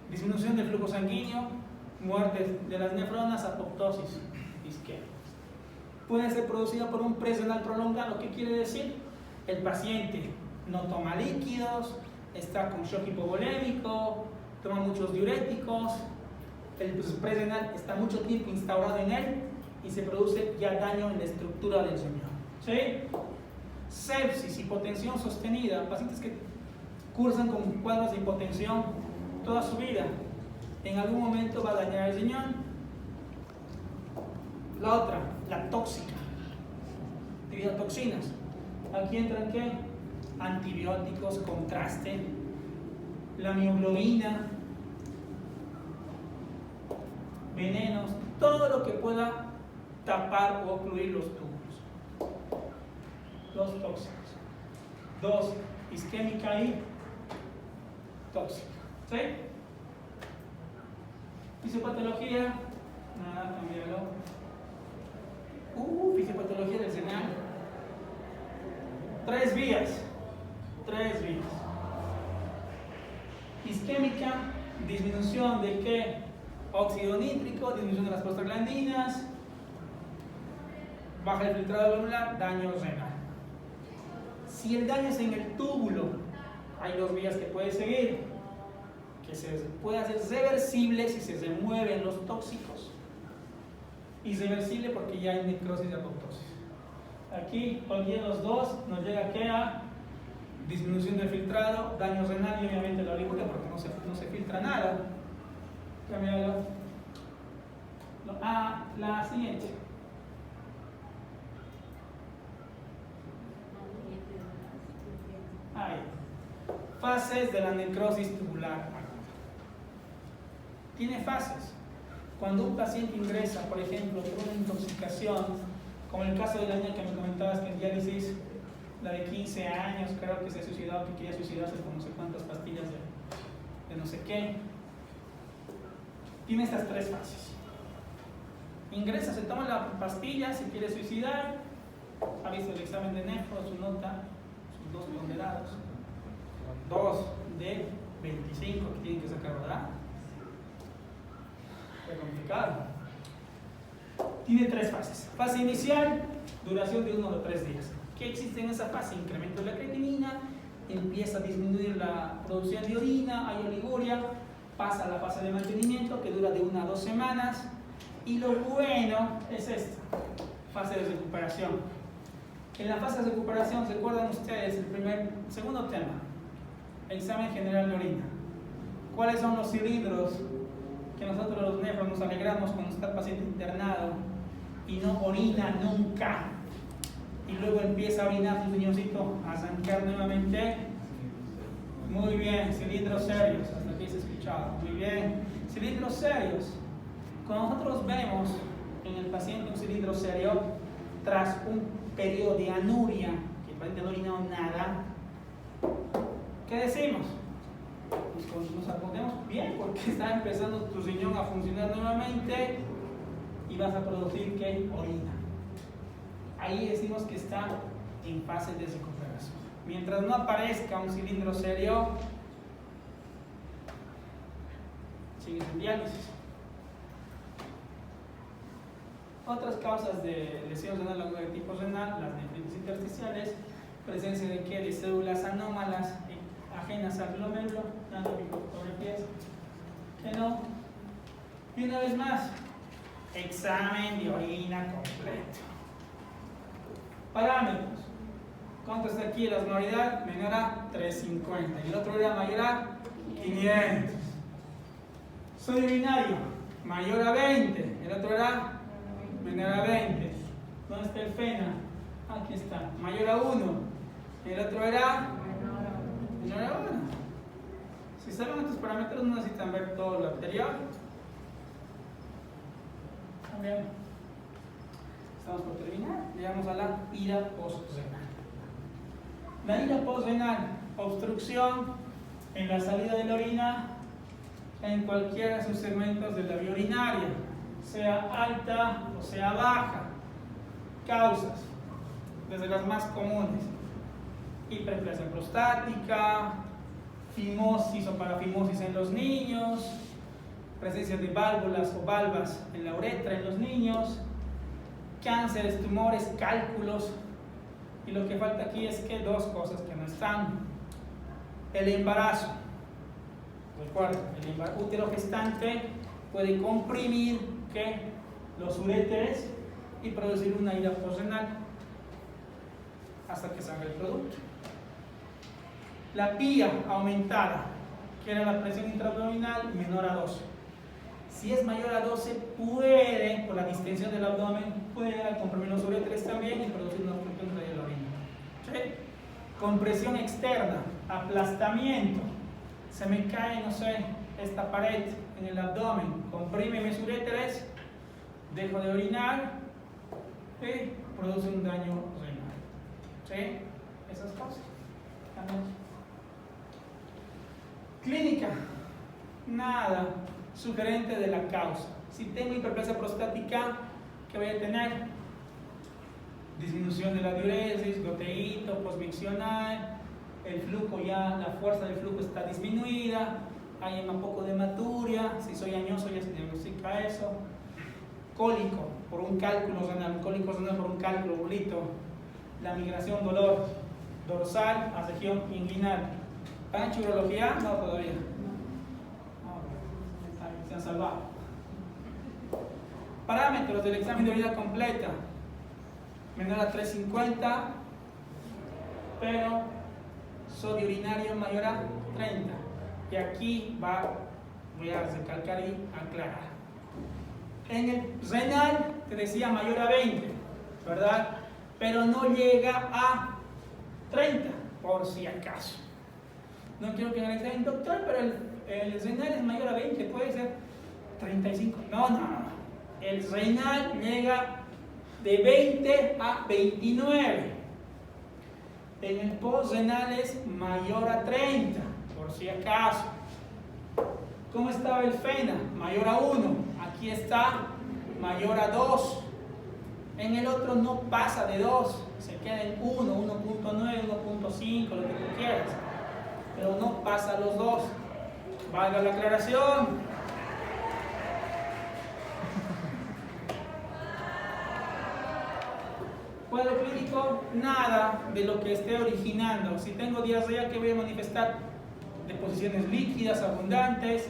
disminución del flujo sanguíneo, muerte de las nefronas, apoptosis isquémica. Puede ser producida por un press renal prolongado. ¿Qué quiere decir? El paciente no toma líquidos, está con shock hipovolémico, toma muchos diuréticos, el press renal está mucho tiempo instaurado en él y se produce ya daño en la estructura del riñón. ¿Sí? Sepsis, hipotensión sostenida, pacientes que cursan con cuadros de hipotensión toda su vida, en algún momento va a dañar el riñón. La otra, la tóxica, debido a toxinas. Aquí entran ¿qué? Antibióticos, contraste, la mioglobina, venenos, todo lo que pueda tapar o ocluir los túbulos. Dos tóxicos. Dos, isquémica y tóxica. ¿Sí? Fisiopatología, nada, cambiarlo. Fisiopatología del renal. Tres vías. Isquémica, disminución de qué? Óxido nítrico, disminución de las prostaglandinas, baja el filtrado glomerular, daño renal. Si el daño es en el túbulo, hay dos vías que puede seguir, que se puede hacer reversible si se remueven los tóxicos, y reversible porque ya hay necrosis y apoptosis. Aquí cualquiera de los dos nos llega a disminución del filtrado, daño renal y obviamente la olímpica porque no se filtra nada. Cambiarlo. La siguiente. Ahí. Fases de la necrosis tubular aguda. Tiene fases. Cuando un paciente ingresa, por ejemplo, por una intoxicación, como en el caso de la niña que me comentabas que en diálisis, la de 15 años, creo que se ha suicidado, que quería suicidarse con no sé cuántas pastillas de no sé qué. Tiene estas tres fases. Ingresa, se toma la pastilla, se quiere suicidar, ha visto el examen de nefro, su nota, sus 2 ponderados, 2 de 25 que tienen que sacar, ¿verdad? Es complicado. Tiene tres fases. Fase inicial, duración de 1 o 3 días. ¿Qué existe en esa fase? Incremento de la creatinina, empieza a disminuir la producción de orina, hay oliguria, pasa a la fase de mantenimiento que dura de 1 a 2 semanas y lo bueno es esta, fase de recuperación. En la fase de recuperación, ¿recuerdan ustedes el segundo tema? Examen general de orina. ¿Cuáles son los cilindros que nosotros los nefros nos alegramos cuando está el paciente internado y no orina nunca? Y luego empieza a orinar su riñoncito, a arrancar nuevamente. Muy bien, cilindros serios, hasta aquí se ha escuchado. Muy bien, cilindros serios. Cuando nosotros vemos en el paciente un cilindro serio, tras un periodo de anuria, que el paciente no ha orinado nada, ¿qué decimos? Pues nos acordemos bien porque está empezando tu riñón a funcionar nuevamente y vas a producir ¿qué? Orina. Ahí decimos que está en fase de recuperación. Mientras no aparezca un cilindro serio, sigues en diálisis. Otras causas de lesiones renal aguda de tipo renal, las nefritis intersticiales, presencia de ¿qué? De células anómalas ajenas al glomérulo, dando fotografías que no. Y una vez más, examen de orina completo. Parámetros. ¿Cuánto está aquí la osmolaridad? Menor a 350. Y el otro era mayor a 500. Sodio urinario, mayor a 20. El otro era menor a 20. ¿Dónde está el FENA? Aquí está, mayor a 1. El otro era menor a 1. Si saben estos parámetros, no necesitan ver todo lo anterior. Bien. Estamos por terminar. Llegamos a la ira postrenal. La ira postrenal, obstrucción en la salida de la orina en cualquiera de sus segmentos de la vía urinaria, sea alta o sea baja. Causas, desde las más comunes: hiperplasia prostática, fimosis o parafimosis en los niños, presencia de válvulas o valvas en la uretra en los niños, cánceres, tumores, cálculos. Y lo que falta aquí es que dos cosas que no están: el embarazo. Recuerda, el útero gestante puede comprimir los uréteres y producir una ira postrenal hasta que salga el producto. La PIA aumentada, que era la presión intraabdominal, menor a 12. Si es mayor a 12, puede, por la distensión del abdomen, puede comprimir los uréteres también y producir una obstrucción de la orina. ¿Sí? Compresión externa, aplastamiento. Se me cae, no sé, esta pared en el abdomen, comprime mis uréteres, dejo de orinar y produce un daño renal. ¿Sí? Esas cosas. Clínica, nada sugerente de la causa. Si tengo hiperplasia prostática, ¿qué voy a tener? Disminución de la diuresis, goteíto, posmiccional, el flujo ya, la fuerza del flujo está disminuida, hay un poco de hematuria, si soy añoso ya se diagnostica eso. Cólico por un cálculo renal, cólico renal por un cálculo, bulito. La migración, dolor dorsal a región inguinal. ¿Están en urología? No, todavía. No, se han salvado. Parámetros del examen de orina completa: menor a 350, pero sodio urinario mayor a 30. Y aquí voy a recalcar y aclarar. En el renal te decía mayor a 20, ¿verdad? Pero no llega a 30, por si acaso. No quiero que me digan, doctor, pero el renal es mayor a 20, puede ser 35. No. El renal llega de 20 a 29. En el postrenal es mayor a 30, por si acaso. ¿Cómo estaba el FENA? Mayor a 1. Aquí está mayor a 2. En el otro no pasa de 2. Se queda en 1, 1.9, 1.5, lo que tú quieras. Pero no pasa los 2. Valga la aclaración. Cuadro clínico, nada de lo que esté originando. Si tengo diarrea, ¿qué voy a manifestar? Deposiciones líquidas abundantes,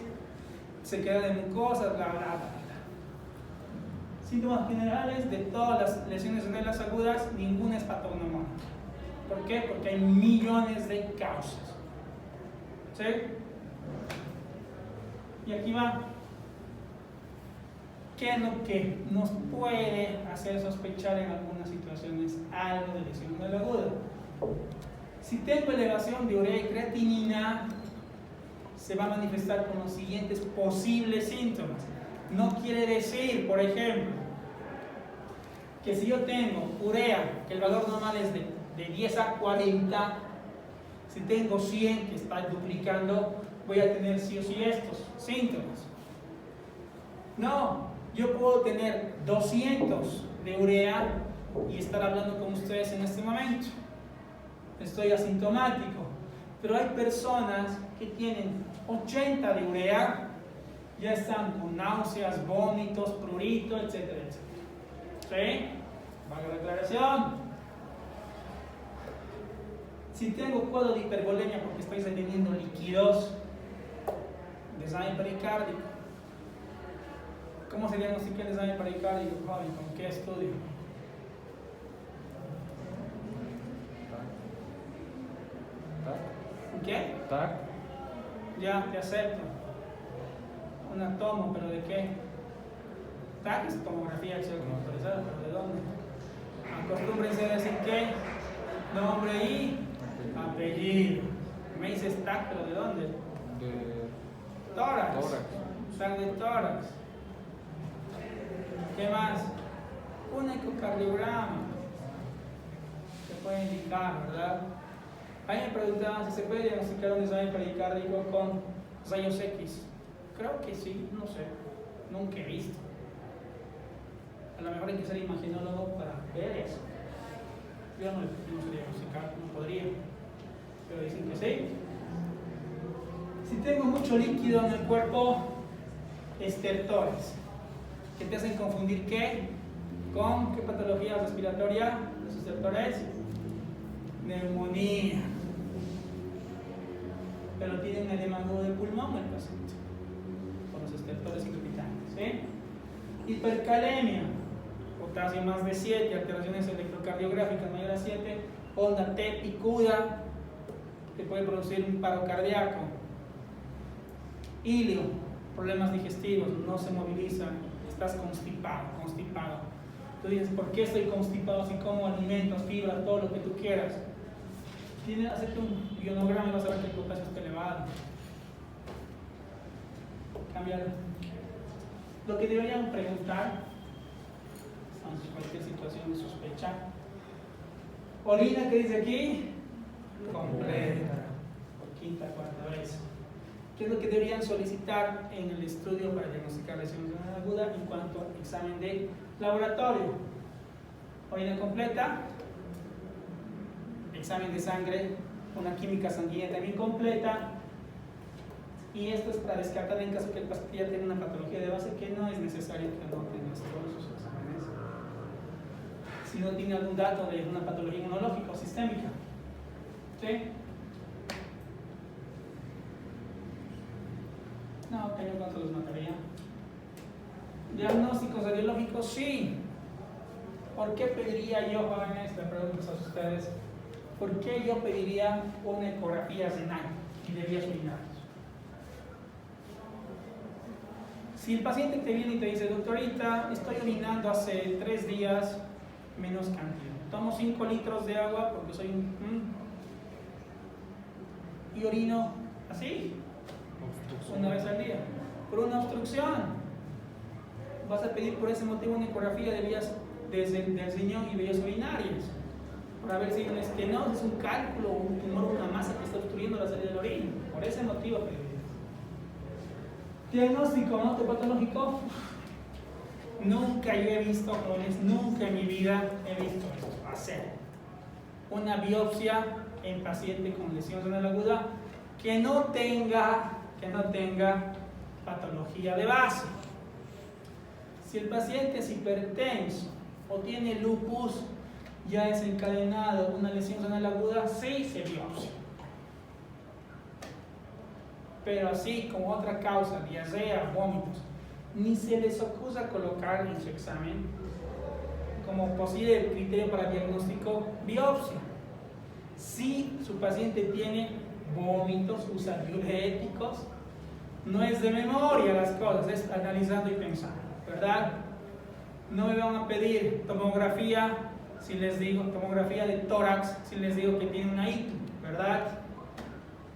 sequedad de mucosas, bla, bla, bla, bla. Síntomas generales de todas las lesiones renales agudas, ninguna es patognomónica. ¿Por qué? Porque hay millones de causas. ¿Sí? Y aquí va. ¿Qué es lo que nos puede hacer sospechar en algunas situaciones algo de lesión renal aguda? Si tengo elevación de urea y creatinina, se va a manifestar con los siguientes posibles síntomas. No quiere decir, por ejemplo, que si yo tengo urea, que el valor normal es de 10 a 40, si tengo 100 que está duplicando, voy a tener sí o sí estos síntomas. No, yo puedo tener 200 de urea y estar hablando con ustedes en este momento. Estoy asintomático, pero hay personas que tienen 80 de urea ya están con náuseas, vómitos, prurito, etcétera, etcétera. ¿Sí? Valga la aclaración. Si tengo cuadro de hipervolemia porque estoy reteniendo líquidos, desmayo pericárdico. ¿Cómo se diagnostica el desmayo pericárdico, joven? ¿Con qué estudio? ¿Con qué? TAC. Ya, te acepto. Una tomo, ¿pero de qué? TAC es tomografía axial computarizada, ¿pero de dónde? Acostúmbrense a decir qué, nombre y apellido. Me dices TAC, ¿pero de dónde? De Tórax. tórax. TAC de tórax. ¿Qué más? Un ecocardiograma. Se puede indicar, ¿verdad? A mí me preguntaban si se puede diagnosticar un desmayo pericárdico con rayos X. Creo que sí, no sé. Nunca he visto. A lo mejor hay que ser imaginólogo para ver eso. Yo no sé diagnosticar, no podría. Pero dicen que sí. Si tengo mucho líquido en el cuerpo, estertores. ¿Qué te hacen confundir qué? ¿Con qué patología respiratoria? Los estertores. Neumonía. Pero tiene un edema agudo de pulmón el paciente. Con los estertores irritantes. ¿Sí? Hipercalemia. Potasio más de 7, alteraciones electrocardiográficas mayor a 7, onda T picuda, que puede producir un paro cardíaco. Ilio, problemas digestivos, no se movilizan, estás constipado. Tú dices, ¿por qué estoy constipado si como alimentos, fibra, todo lo que tú quieras? Hacerte un ionograma y vas a ver que el potasio está elevado. Cámbialo. Lo que deberían preguntar, en cualquier situación de sospecha, orina, ¿qué dice aquí? Completa, por quinta, cuarta vez. ¿Qué es lo que deberían solicitar en el estudio para diagnosticar lesión renal aguda en cuanto al examen de laboratorio? Orina completa, examen de sangre, una química sanguínea también completa, y esto es para descartar en caso que el paciente ya tenga una patología de base que no es necesario que anoten todos sus exámenes, si no tiene algún dato de una patología inmunológica o sistémica. ¿Sí? No, que yo cuánto los mataría. Diagnósticos radiológicos, sí. ¿Por qué pediría yo, jóvenes, le pregunto a ustedes, por qué yo pediría una ecografía renal y de vías urinarias? Si el paciente te viene y te dice, doctorita, estoy orinando hace 3 días menos cantidad, tomo 5 litros de agua porque soy y orino así, una vez al día, por una obstrucción. Vas a pedir por ese motivo una ecografía de vías del riñón y vías urinarias, para ver si hay una estenosis, un cálculo, un tumor, una masa que está obstruyendo la salida del orina. Por ese motivo pedirías. Diagnóstico patológico. Nunca yo he visto, jóvenes, nunca en mi vida he visto esto, hacer una biopsia en paciente con lesión renal aguda que no tenga patología de base. Si el paciente es hipertenso o tiene lupus ya desencadenado una lesión renal aguda, sí se biopsia. Pero así como otra causa, diarrea, vómitos, ni se les ocurra colocar en su examen como posible criterio para diagnóstico biopsia. Si su paciente tiene vómitos, usa diuréticos, no es de memoria las cosas, es analizando y pensando, ¿verdad? No me van a pedir tomografía si les digo tomografía de tórax, si les digo que tiene una ictus, ¿verdad?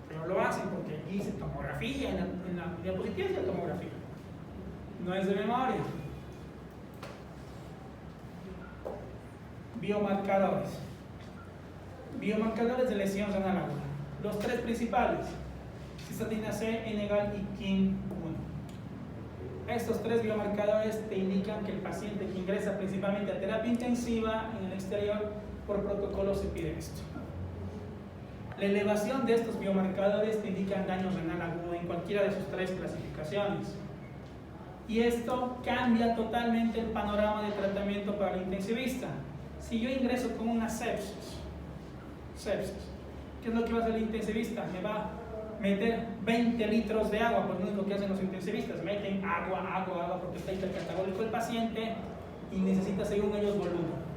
Pero lo hacen porque aquí dice tomografía, en la diapositiva dice tomografía. No es de memoria. Biomarcadores. Biomarcadores de lesión renal aguda. Los 3 principales: cistatina C, N-gal y KIM-1. Estos 3 biomarcadores te indican que el paciente que ingresa principalmente a terapia intensiva en el exterior por protocolo se pide esto. La elevación de estos biomarcadores te indican daño renal agudo en cualquiera de sus 3 clasificaciones. Y esto cambia totalmente el panorama de tratamiento para el intensivista. Si yo ingreso con una sepsis, ¿qué es lo que va a hacer el intensivista? Me va a meter 20 litros de agua, pues lo único que hacen los intensivistas, meten agua, porque está hipercatabólico el paciente y necesita, según ellos, volumen.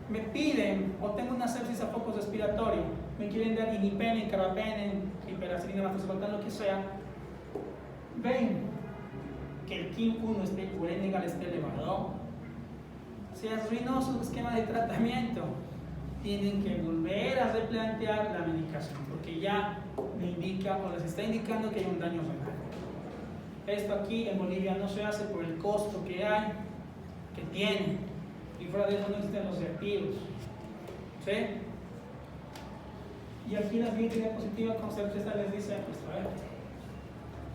Me piden, o tengo una sepsis a foco respiratorio, me quieren dar imipenem, carbapenem, hiperacilina, vasoprestal, lo que sea. Ven que el KIM-1 esté urenegal esté elevado, se arruinó su esquema de tratamiento. Tienen que volver a replantear la medicación, porque ya me indica o les está indicando que hay un daño renal. Esto aquí en Bolivia no se hace por el costo que hay, que tiene, y fuera de eso no existen los reactivos. ¿Sí? Y aquí la siguiente diapositiva con certeza les dice esto,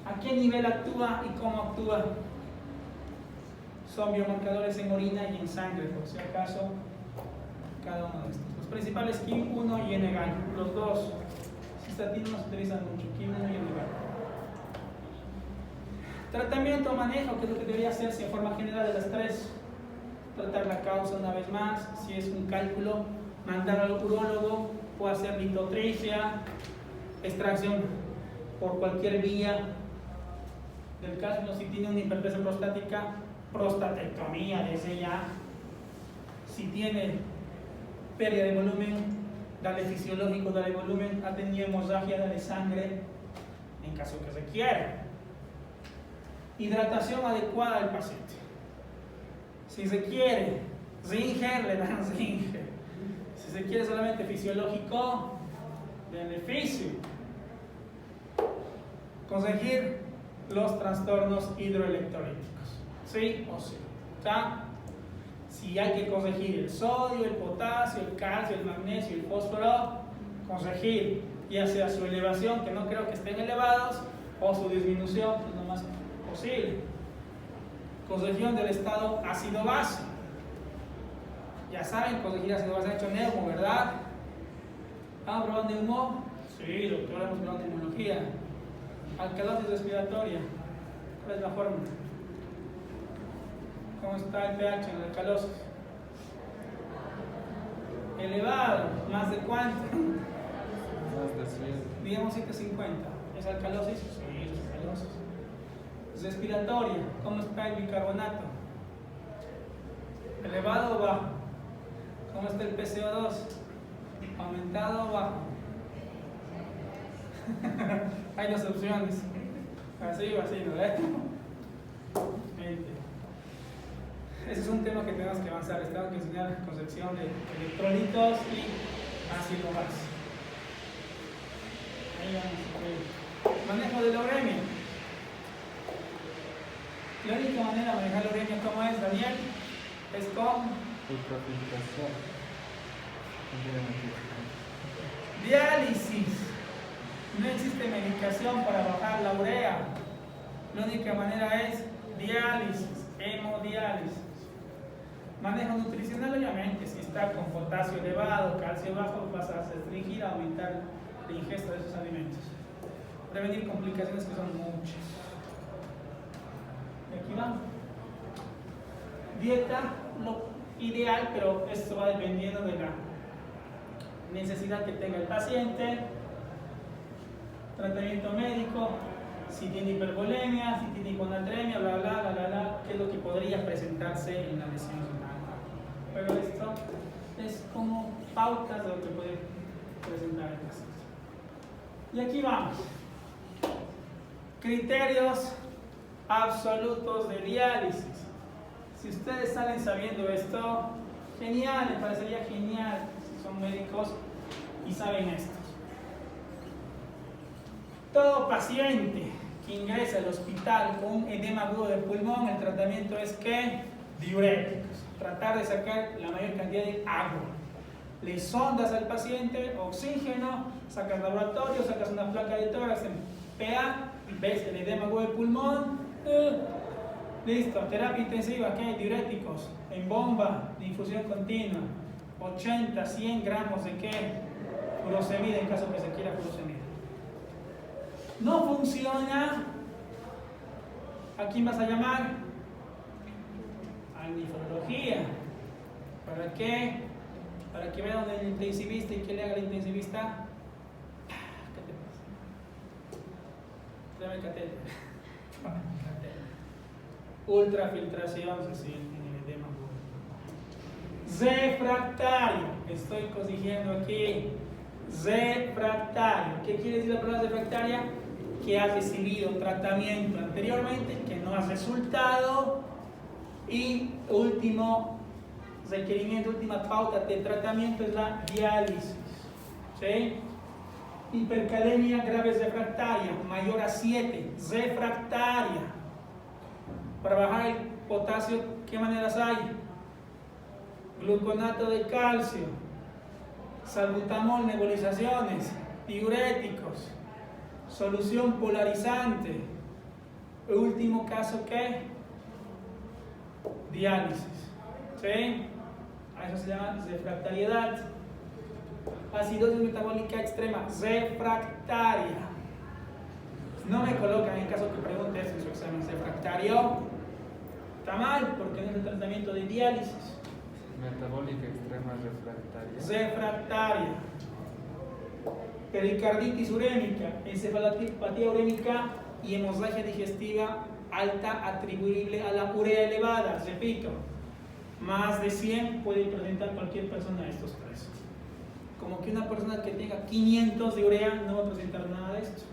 ¿a qué nivel actúa y cómo actúa? Son biomarcadores en orina y en sangre, por si acaso, cada uno de estos. Los principales KIM-1 y N-GAL, los dos cistatinos no se utilizan mucho, KIM-1 y N-GAL. Tratamiento o manejo, que es lo que debería hacerse en forma general de las tres. Tratar la causa una vez más, si es un cálculo, mandar al urólogo, puede hacer litotripsia, extracción por cualquier vía del cálculo. Si tiene una hiperpresión prostática, prostatectomía desde ya. Si tiene pérdida de volumen, dale fisiológico, dale volumen, ha tenido hemorragia, dale sangre, en caso que se quiera. Hidratación adecuada del paciente. Si se quiere Zinger, le dan Zinger. Si se quiere solamente fisiológico, beneficio. Conseguir los trastornos hidroelectrolíticos. ¿Sí o sí? ¿Está? Si hay que conseguir el sodio, el potasio, el calcio, el magnesio, el fósforo, conseguir ya sea su elevación, que no creo que estén elevados, o su disminución, que es lo más posible. Consecución del estado ácido-base. Ya saben, conseguir ácido-base ha hecho neumo, ¿verdad? ¿Han probado neumo? Sí, doctor, hemos probado neumología. Alcalosis respiratoria. ¿Cuál es la fórmula? ¿Cómo está el pH en la alcalosis? Elevado. ¿Más de cuánto? Más de 100. Digamos 750. ¿Es alcalosis? Sí, es alcalosis. Respiratoria. ¿Cómo está el bicarbonato? ¿Elevado o bajo? ¿Cómo está el PCO2? ¿Aumentado o bajo? Hay dos opciones. Así o así, ¿no? Ese es un tema que tenemos que avanzar. Tenemos que enseñar concepción de electrolitos y ácido base. Ahí vamos. Manejo de la uremia. La única manera de manejar la uremia, ¿cómo es, Daniel? Es con Ultrafiltración. diálisis. No existe medicación para bajar la urea. La única manera es diálisis, hemodiálisis. Manejo nutricional, obviamente, si está con potasio elevado, calcio bajo, vas a restringir, aumentar la ingesta de esos alimentos. Prevenir complicaciones que son muchas. Y aquí vamos. Dieta, lo ideal, pero esto va dependiendo de la necesidad que tenga el paciente. Tratamiento médico, si tiene hipervolemia, si tiene hiponatremia, bla, bla, bla, bla, bla, qué es lo que podría presentarse en la lesión renal. Pero esto es como pautas de lo que puede presentar el paciente. Y aquí vamos. Criterios absolutos de diálisis. Si ustedes salen sabiendo esto, genial, me parecería genial si son médicos y saben esto. Todo paciente que ingresa al hospital con un edema agudo del pulmón, el tratamiento es que diuréticos, tratar de sacar la mayor cantidad de agua. Le sondas al paciente, oxígeno, sacas laboratorio, sacas una placa de tórax en PA, ves el edema agudo del pulmón, listo, terapia intensiva, ¿qué? Diuréticos, en bomba, de infusión continua, 80, 100 gramos de ¿qué? Furosemida en caso que se quiera furosemida. No funciona, ¿A quién vas a llamar? A nefrología. ¿Para qué? Para que vea donde el intensivista y que le haga el intensivista. ¿Qué te pasa? Tráeme catéter. Ultrafiltración, se siente en el edema. Refractario. Estoy corrigiendo aquí. Refractario. ¿Qué quiere decir la palabra refractaria? Que has recibido tratamiento anteriormente, que no has resultado, y último requerimiento, última pauta de tratamiento es la diálisis. ¿Sí? Hipercalemia grave refractaria, mayor a 7, refractaria. Para bajar el potasio, ¿qué maneras hay? Gluconato de calcio, salbutamol, nebulizaciones, diuréticos, solución polarizante. El último caso, ¿qué? Diálisis. ¿Sí? A eso se llama refractariedad. Acidosis metabólica extrema, refractaria. No me colocan en caso que pregunte eso en su examen. Refractario está mal porque no es el tratamiento de diálisis. Metabólica extrema refractaria. Refractaria. Pericarditis urémica, encefalopatía urémica y hemorragia digestiva alta atribuible a la urea elevada. Repito, más de 100 puede presentar cualquier persona de estos tres. Como que una persona que tenga 500 de urea no va a presentar nada de esto.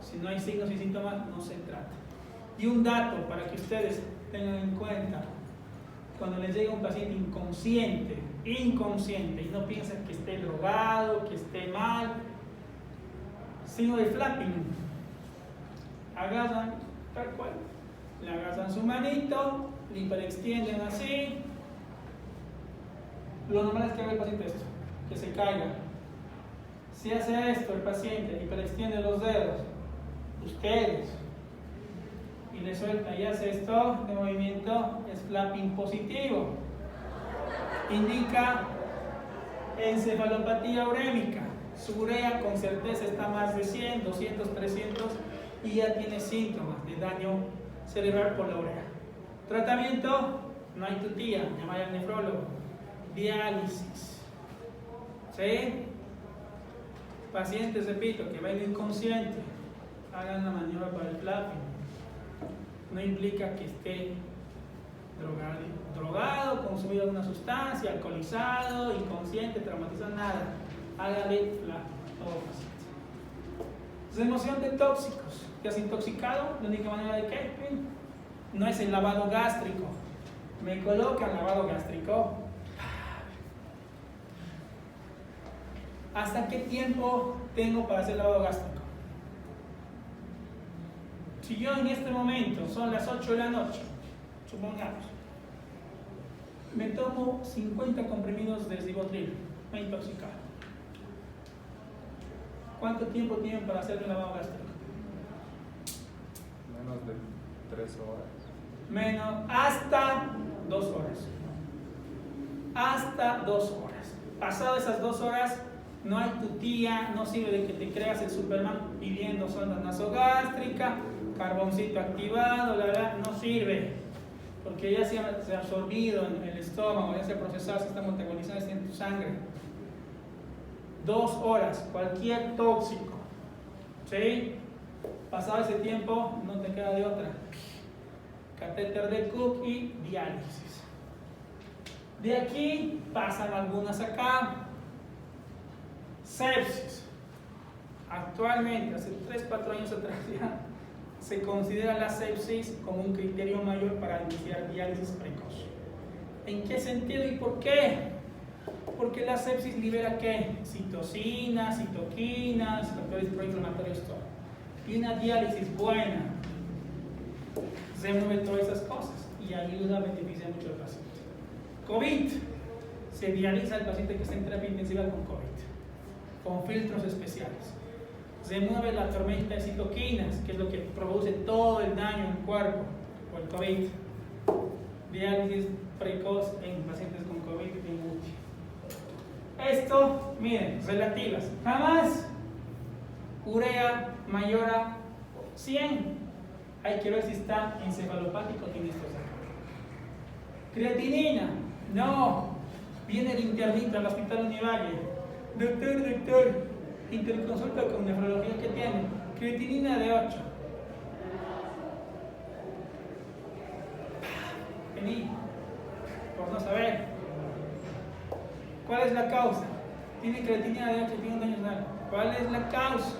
Si no hay signos y síntomas, no se trata. Y un dato para que ustedes tengan en cuenta: cuando les llega un paciente inconsciente, y no piensen que esté drogado, que esté mal, signo de flapping, agarran tal cual, le agarran su manito, le hiperextienden así. Lo normal es que haga el paciente esto, que se caiga. Si hace esto el paciente, hiperextiende los dedos, ustedes, y le suelta y hace esto de movimiento, es flapping positivo. Indica encefalopatía urémica. Su urea con certeza está más de 100, 200, 300 y ya tiene síntomas de daño cerebral por la urea. Tratamiento, no hay tutía, llamar al nefrólogo. Diálisis. ¿Sí? Pacientes, repito, que ven inconsciente, hagan la maniobra para el flapping. No implica que esté drogado, consumido alguna sustancia, alcoholizado, inconsciente, traumatizado, nada. Hágale flapping, todo paciente. Remoción de tóxicos. ¿Te has intoxicado? La única manera de qué? No es el lavado gástrico. Me colocan lavado gástrico. ¿Hasta qué tiempo tengo para hacer lavado gástrico? Si yo en este momento, son las 8 de la noche, supongamos, me tomo 50 comprimidos de ribotril, me he intoxicado. ¿Cuánto tiempo tienen para hacer el lavado gástrico? Menos de 3 horas. Menos, hasta 2 horas. Hasta 2 horas. Pasado esas 2 horas, no hay tutía, no sirve de que te creas el Superman pidiendo sonda nasogástrica, carboncito activado, no sirve. Porque ya se ha absorbido en el estómago, ya se ha procesado, se está metabolizando en tu sangre. 2 horas, cualquier tóxico. ¿Sí? Pasado ese tiempo, no te queda de otra. Catéter de Cook y diálisis. De aquí pasan algunas acá. Sepsis. Actualmente, hace 3-4 años atrás ya, se considera la sepsis como un criterio mayor para iniciar diálisis precoz. ¿En qué sentido y por qué? Porque la sepsis libera ¿qué? Citocinas, citoquinas, factores proinflamatorios, todo. Y una diálisis buena remueve todas esas cosas y ayuda, beneficia mucho al paciente. COVID. Se dializa al paciente que está en terapia intensiva con COVID, con filtros especiales. Remueve la tormenta de citoquinas, que es lo que produce todo el daño en el cuerpo por el COVID. Diálisis precoz en pacientes con COVID en UTI. Esto, miren, relativas. Jamás urea mayor a 100. Hay que ver si está encefalopático o tiene estrés. Creatinina, no. Viene el internito al hospital Univalle. Doctor, interconsulta con nefrología que tiene. Creatinina de 8. Vení, por no saber. ¿Cuál es la causa? Tiene creatinina de 8, tiene un daño renal. ¿Cuál es la causa?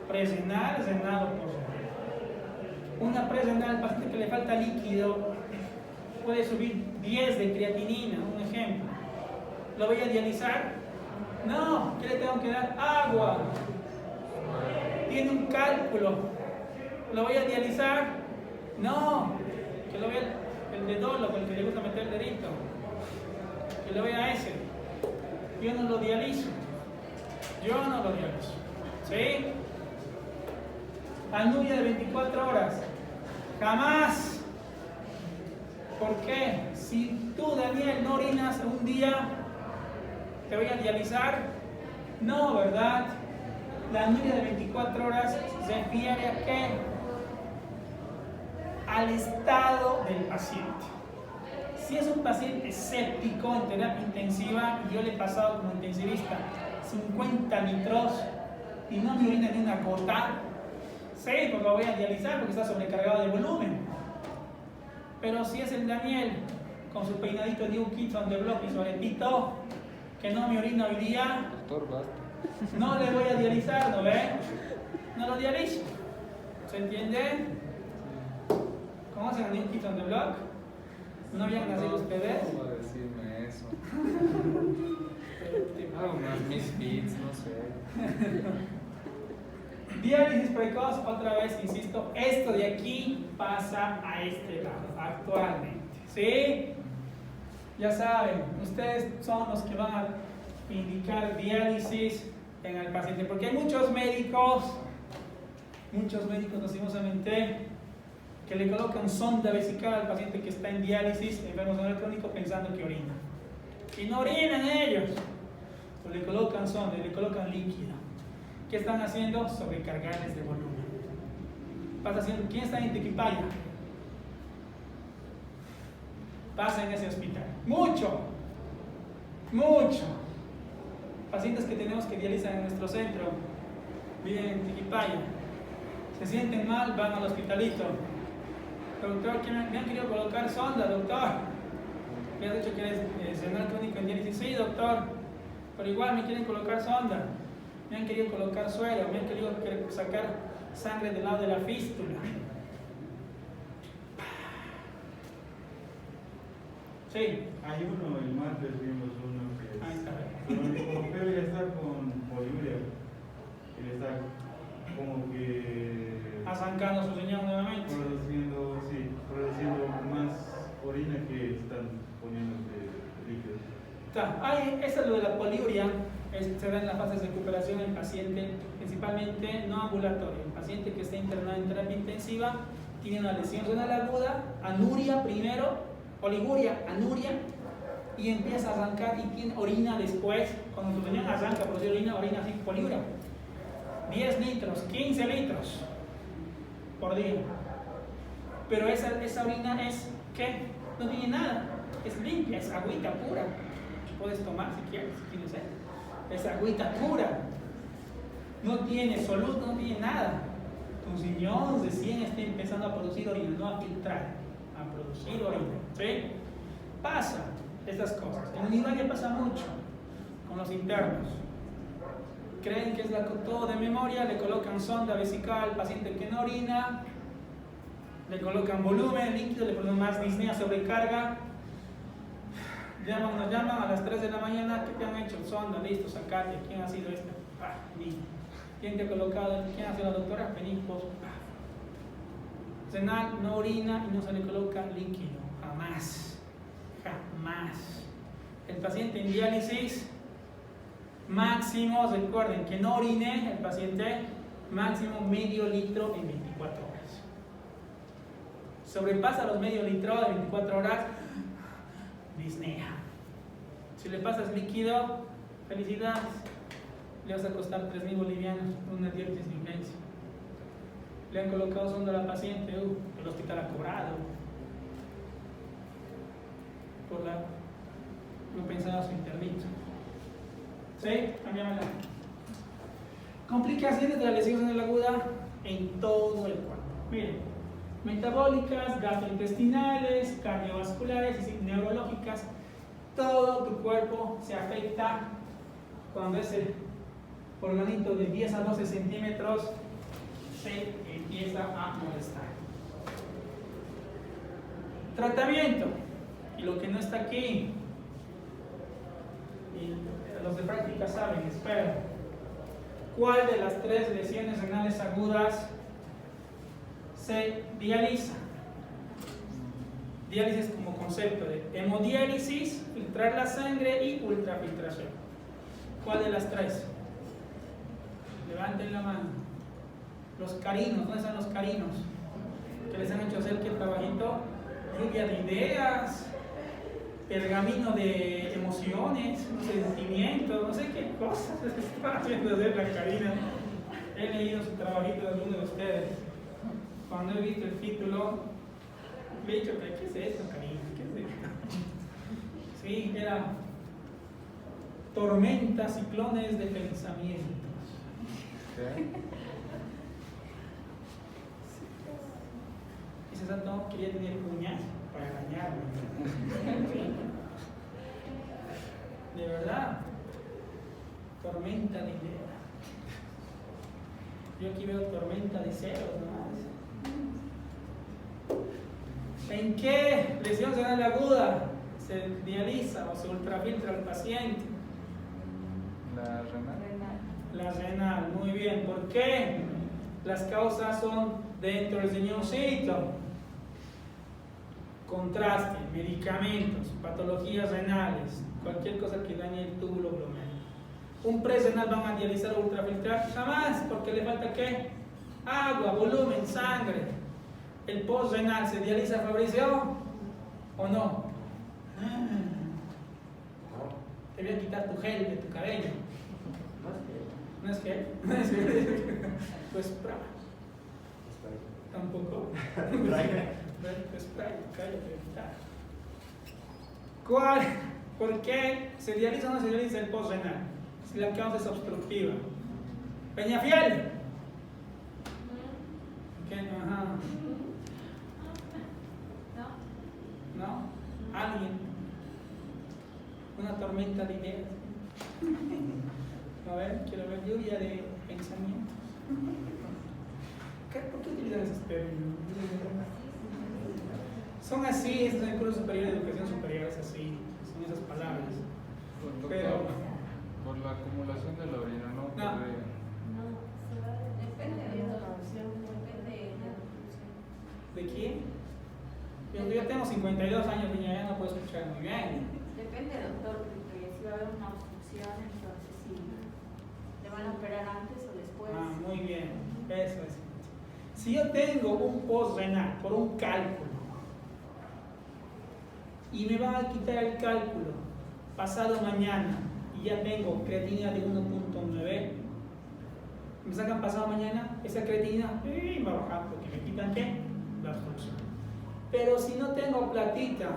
Presrenal, renal o postrenal. Una presrenal, paciente que le falta líquido, puede subir 10 de creatinina, un ejemplo. ¿Lo voy a dializar? No, ¿qué le tengo que dar? Agua. Tiene un cálculo. ¿Lo voy a dializar? No, que lo voy a, el dedólogo, el que le gusta meter el dedito, que le voy a ese. Yo no lo dializo. ¿Sí? Anuria de 24 horas. Jamás. ¿Por qué? Si tú, Daniel, no orinas un día, ¿te voy a dializar? No, ¿verdad? La anuria de 24 horas se refiere a qué? Al estado del paciente. Si es un paciente escéptico en terapia intensiva, y yo le he pasado como intensivista 50 litros y no me orina ni una gota, sí, pues lo voy a dializar porque está sobrecargado de volumen. Pero si es el Daniel con su peinadito de un kit on the block y su aretito, que no me orina hoy día, no le voy a dializar, ¿no ve? No lo dializo. ¿Se entiende? ¿Conocen a New Kids on the Block? ¿No habían nacido ustedes? ¿Cómo decirme eso? Hago unas misfits, no sé. Diálisis precoz, otra vez insisto, esto de aquí pasa a este lado actualmente. ¿Sí? Ya saben, ustedes son los que van a indicar diálisis en el paciente, porque hay muchos médicos lastimosamente, que le colocan sonda vesical al paciente que está en diálisis, enfermo renal crónico, pensando que orina. Y no orinan ellos, pues le colocan sonda, le colocan líquido. ¿Qué están haciendo? Sobrecargarles de volumen. Pasa haciendo, ¿quién está en Tequipaya? Pasa en ese hospital. Mucho. Pacientes que tenemos que dializar en nuestro centro, viven en Tequipaya, se sienten mal, van al hospitalito. Doctor, me han querido colocar sonda, doctor. Me has dicho que eres renal crónico en diálisis. Sí, doctor, pero igual me quieren colocar sonda. Me han querido colocar suero, me han querido sacar sangre del lado de la fístula. Sí. Hay uno, el martes vimos uno que Ahí está. pero ya está con poliuria. Él está como que Arrancando su riñón nuevamente. produciendo más orina que están poniéndose líquidos. Eso es lo de la poliuria, se da en la fase de recuperación en paciente, principalmente no ambulatorio. El paciente que está internado en terapia intensiva tiene una lesión renal aguda, anuria primero, oliguria, anuria, y empieza a arrancar y tiene orina después. Cuando su riñón arranca a producir orina así, poliuria. 10 litros, 15 litros por día. Pero esa orina es, ¿qué? No tiene nada, es limpia, es agüita pura. Puedes tomar si quieres, si tienes sed. Es agüita pura. No tiene soluto, no tiene nada. Tu riñón recién está empezando a producir orina, no a filtrar, a producir orina. ¿Sí? Pasa estas cosas. En Univalle pasa mucho con los internos. Creen que es todo de memoria, le colocan sonda vesical al paciente que no orina, le colocan volumen líquido, le ponen más disnea, sobrecarga. Nos llaman a las 3 de la mañana, ¿qué te han hecho? Sonda, listo, sacate. ¿Quién ha sido este? Vení. ¿Quién te ha colocado? ¿Quién ha sido la doctora? Vení, vos. Renal no orina y no se le coloca líquido. Jamás. El paciente en diálisis, máximo, recuerden que no orine el paciente, máximo medio litro en 24 horas. Sobrepasa los medio litro de 24 horas, disnea. Si le pasas líquido, felicidades, le vas a costar 3.000 bolivianos una diálisis de urgencia. le han colocado sonda a la paciente, el hospital ha cobrado por lo pensado su interdicto. ¿Sí? Cambiámosla. Complicaciones de la lesión renal aguda en todo el cuerpo. Miren, metabólicas, gastrointestinales, cardiovasculares y neurológicas. Todo tu cuerpo se afecta cuando ese organito de 10 a 12 centímetros se empieza a molestar. Tratamiento. Y lo que no está aquí, y los de práctica saben, espero. ¿Cuál de las 3 lesiones renales agudas se dializa? Diálisis como concepto de hemodiálisis, filtrar la sangre y ultrafiltración. ¿Cuál de las 3? Levanten la mano. Los carinos, ¿dónde están los carinos? ¿Qué les han hecho hacer qué trabajito? Lluvia de ideas, pergamino de emociones, sentimientos, no sé qué cosas les están haciendo hacer la Karina. He leído su trabajito de alguno de ustedes. Cuando he visto el título, me he dicho, ¿qué es esto, Karina? ¿Qué es esto? Sí, era tormentas, ciclones de pensamientos. ¿Qué? Y César no quería tener uñas para dañarme. De verdad, tormenta de ideas. Yo aquí veo tormenta de ceros nomás. ¿En qué lesión renal aguda se dializa o se ultrafiltra al paciente? La renal. La renal, muy bien. ¿Por qué? Las causas son dentro del riñoncito. Contraste, medicamentos, patologías renales, cualquier cosa que dañe el túbulo glomerular. Un pre-renal van a dializar o ultrafiltrar jamás, porque le falta ¿qué? Agua, volumen, sangre. ¿El post-renal se dializa, Fabricio? ¿O no? Te voy a quitar tu gel de tu cabello. ¿No es gel? ¿No es gel? Pues spray. ¿Tampoco? Pues spray, cállate. ¿Cuál? ¿Por qué se dializa o no se dializa el post-renal? Si la causa es obstructiva. Peñafiel. ¿Qué? Ajá. ¿No? ¿Alguien? Una tormenta de ideas. A ver, quiero ver lluvia de pensamientos. ¿Por qué utilizan esos términos? Son así, estos en el curso superior de educación superior es así, son esas palabras. Pero por la acumulación de la orina, ¿no? No. Depende de la producción, depende de la producción. ¿De quién? Yo tengo 52 años, niña, ya no puedo escuchar muy bien. Depende, doctor, porque si va a haber una obstrucción, entonces sí, le van a operar antes o después. Ah, muy bien, eso es. Si yo tengo un post-renal por un cálculo y me van a quitar el cálculo pasado mañana y ya tengo creatinina de 1.9, me sacan pasado mañana, esa creatinina va a bajar porque me quitan ¿qué? La obstrucción. Pero si no tengo platita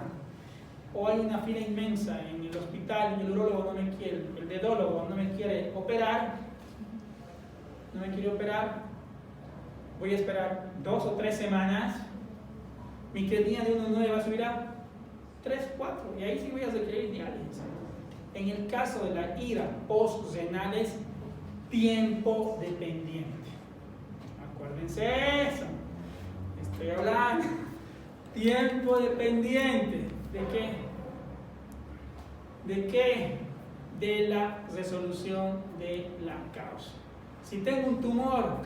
o hay una fila inmensa en el hospital y el urólogo no me quiere, el dedólogo no me quiere operar, voy a esperar 2 o 3 semanas, mi creatinina de 1.9 va a subir a 3, 4 y ahí sí voy a requerir diálisis. En el caso de la ira post-renal es tiempo dependiente. Acuérdense eso. Estoy hablando. Tiempo dependiente. ¿De qué? ¿De qué? De la resolución de la causa. Si tengo un tumor,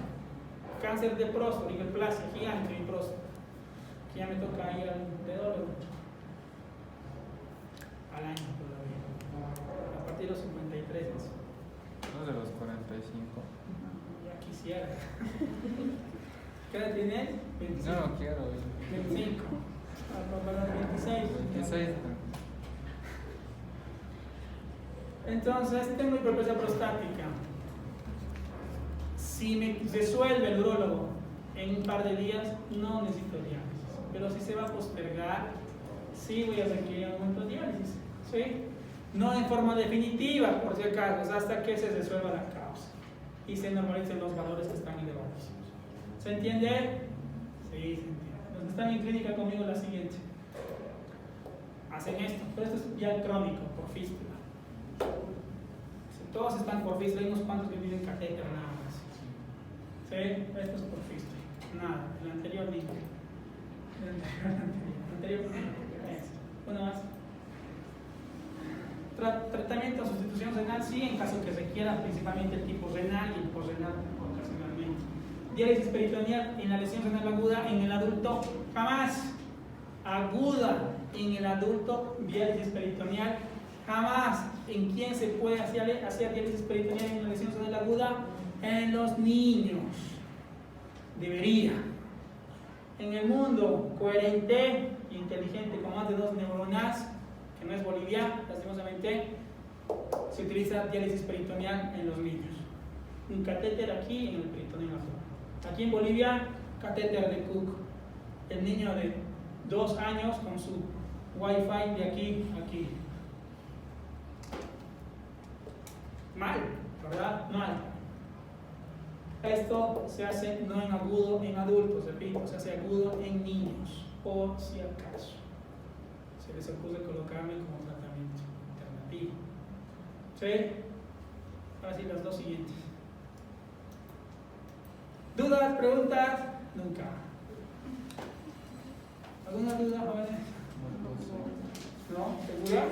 cáncer de próstata, hiperplasia gigante en mi próstata, que ya me toca ir al dedólogo al año todavía, a partir de los 53 eso. No de los 45. Ya quisiera. ¿Qué edad tienes? 25. No, no quiero. 25. Para los 26. 26. Entonces, tengo hiperplasia prostática. Si me resuelve el urólogo en un par de días no necesito diálisis, pero si se va a postergar, sí voy a requerir un momento de diálisis, ¿sí? No en forma definitiva, por si acaso, es hasta que se resuelva la causa y se normalicen los valores que están elevadísimos. ¿Se entiende? Sí, se entiende. Los que están en clínica conmigo, la siguiente. Hacen esto, pero esto es ya crónico, por fístula. Si todos están por fístula, hay unos cuantos que tienen catéter nada más. ¿Sí? Esto es por fístula. Nada, el anterior ni. El anterior. Uno más. Tratamiento de sustitución renal, sí, en caso que requiera principalmente el tipo renal y el posrenal ocasionalmente. Diálisis peritoneal en la lesión renal aguda en el adulto, jamás. Aguda en el adulto, diálisis peritoneal, jamás. ¿En quién se puede hacer diálisis peritoneal en la lesión renal aguda? En los niños. Debería. En el mundo coherente e inteligente con más de 2 neuronas, que no es Bolivia, lastimosamente, se utiliza diálisis peritoneal en los niños. Un catéter aquí en el peritoneo afuera. Aquí en Bolivia, catéter de Cook. El niño de 2 años con su wifi de aquí a aquí. Mal, ¿verdad? Mal. Esto se hace no en agudo en adultos, repito, se hace agudo en niños, por si acaso se les ocurre colocarme como tratamiento alternativo. ¿Sí? Ahora sí, las dos siguientes. ¿Dudas? ¿Preguntas? Nunca. ¿Alguna duda, jóvenes? ¿No? ¿Segura?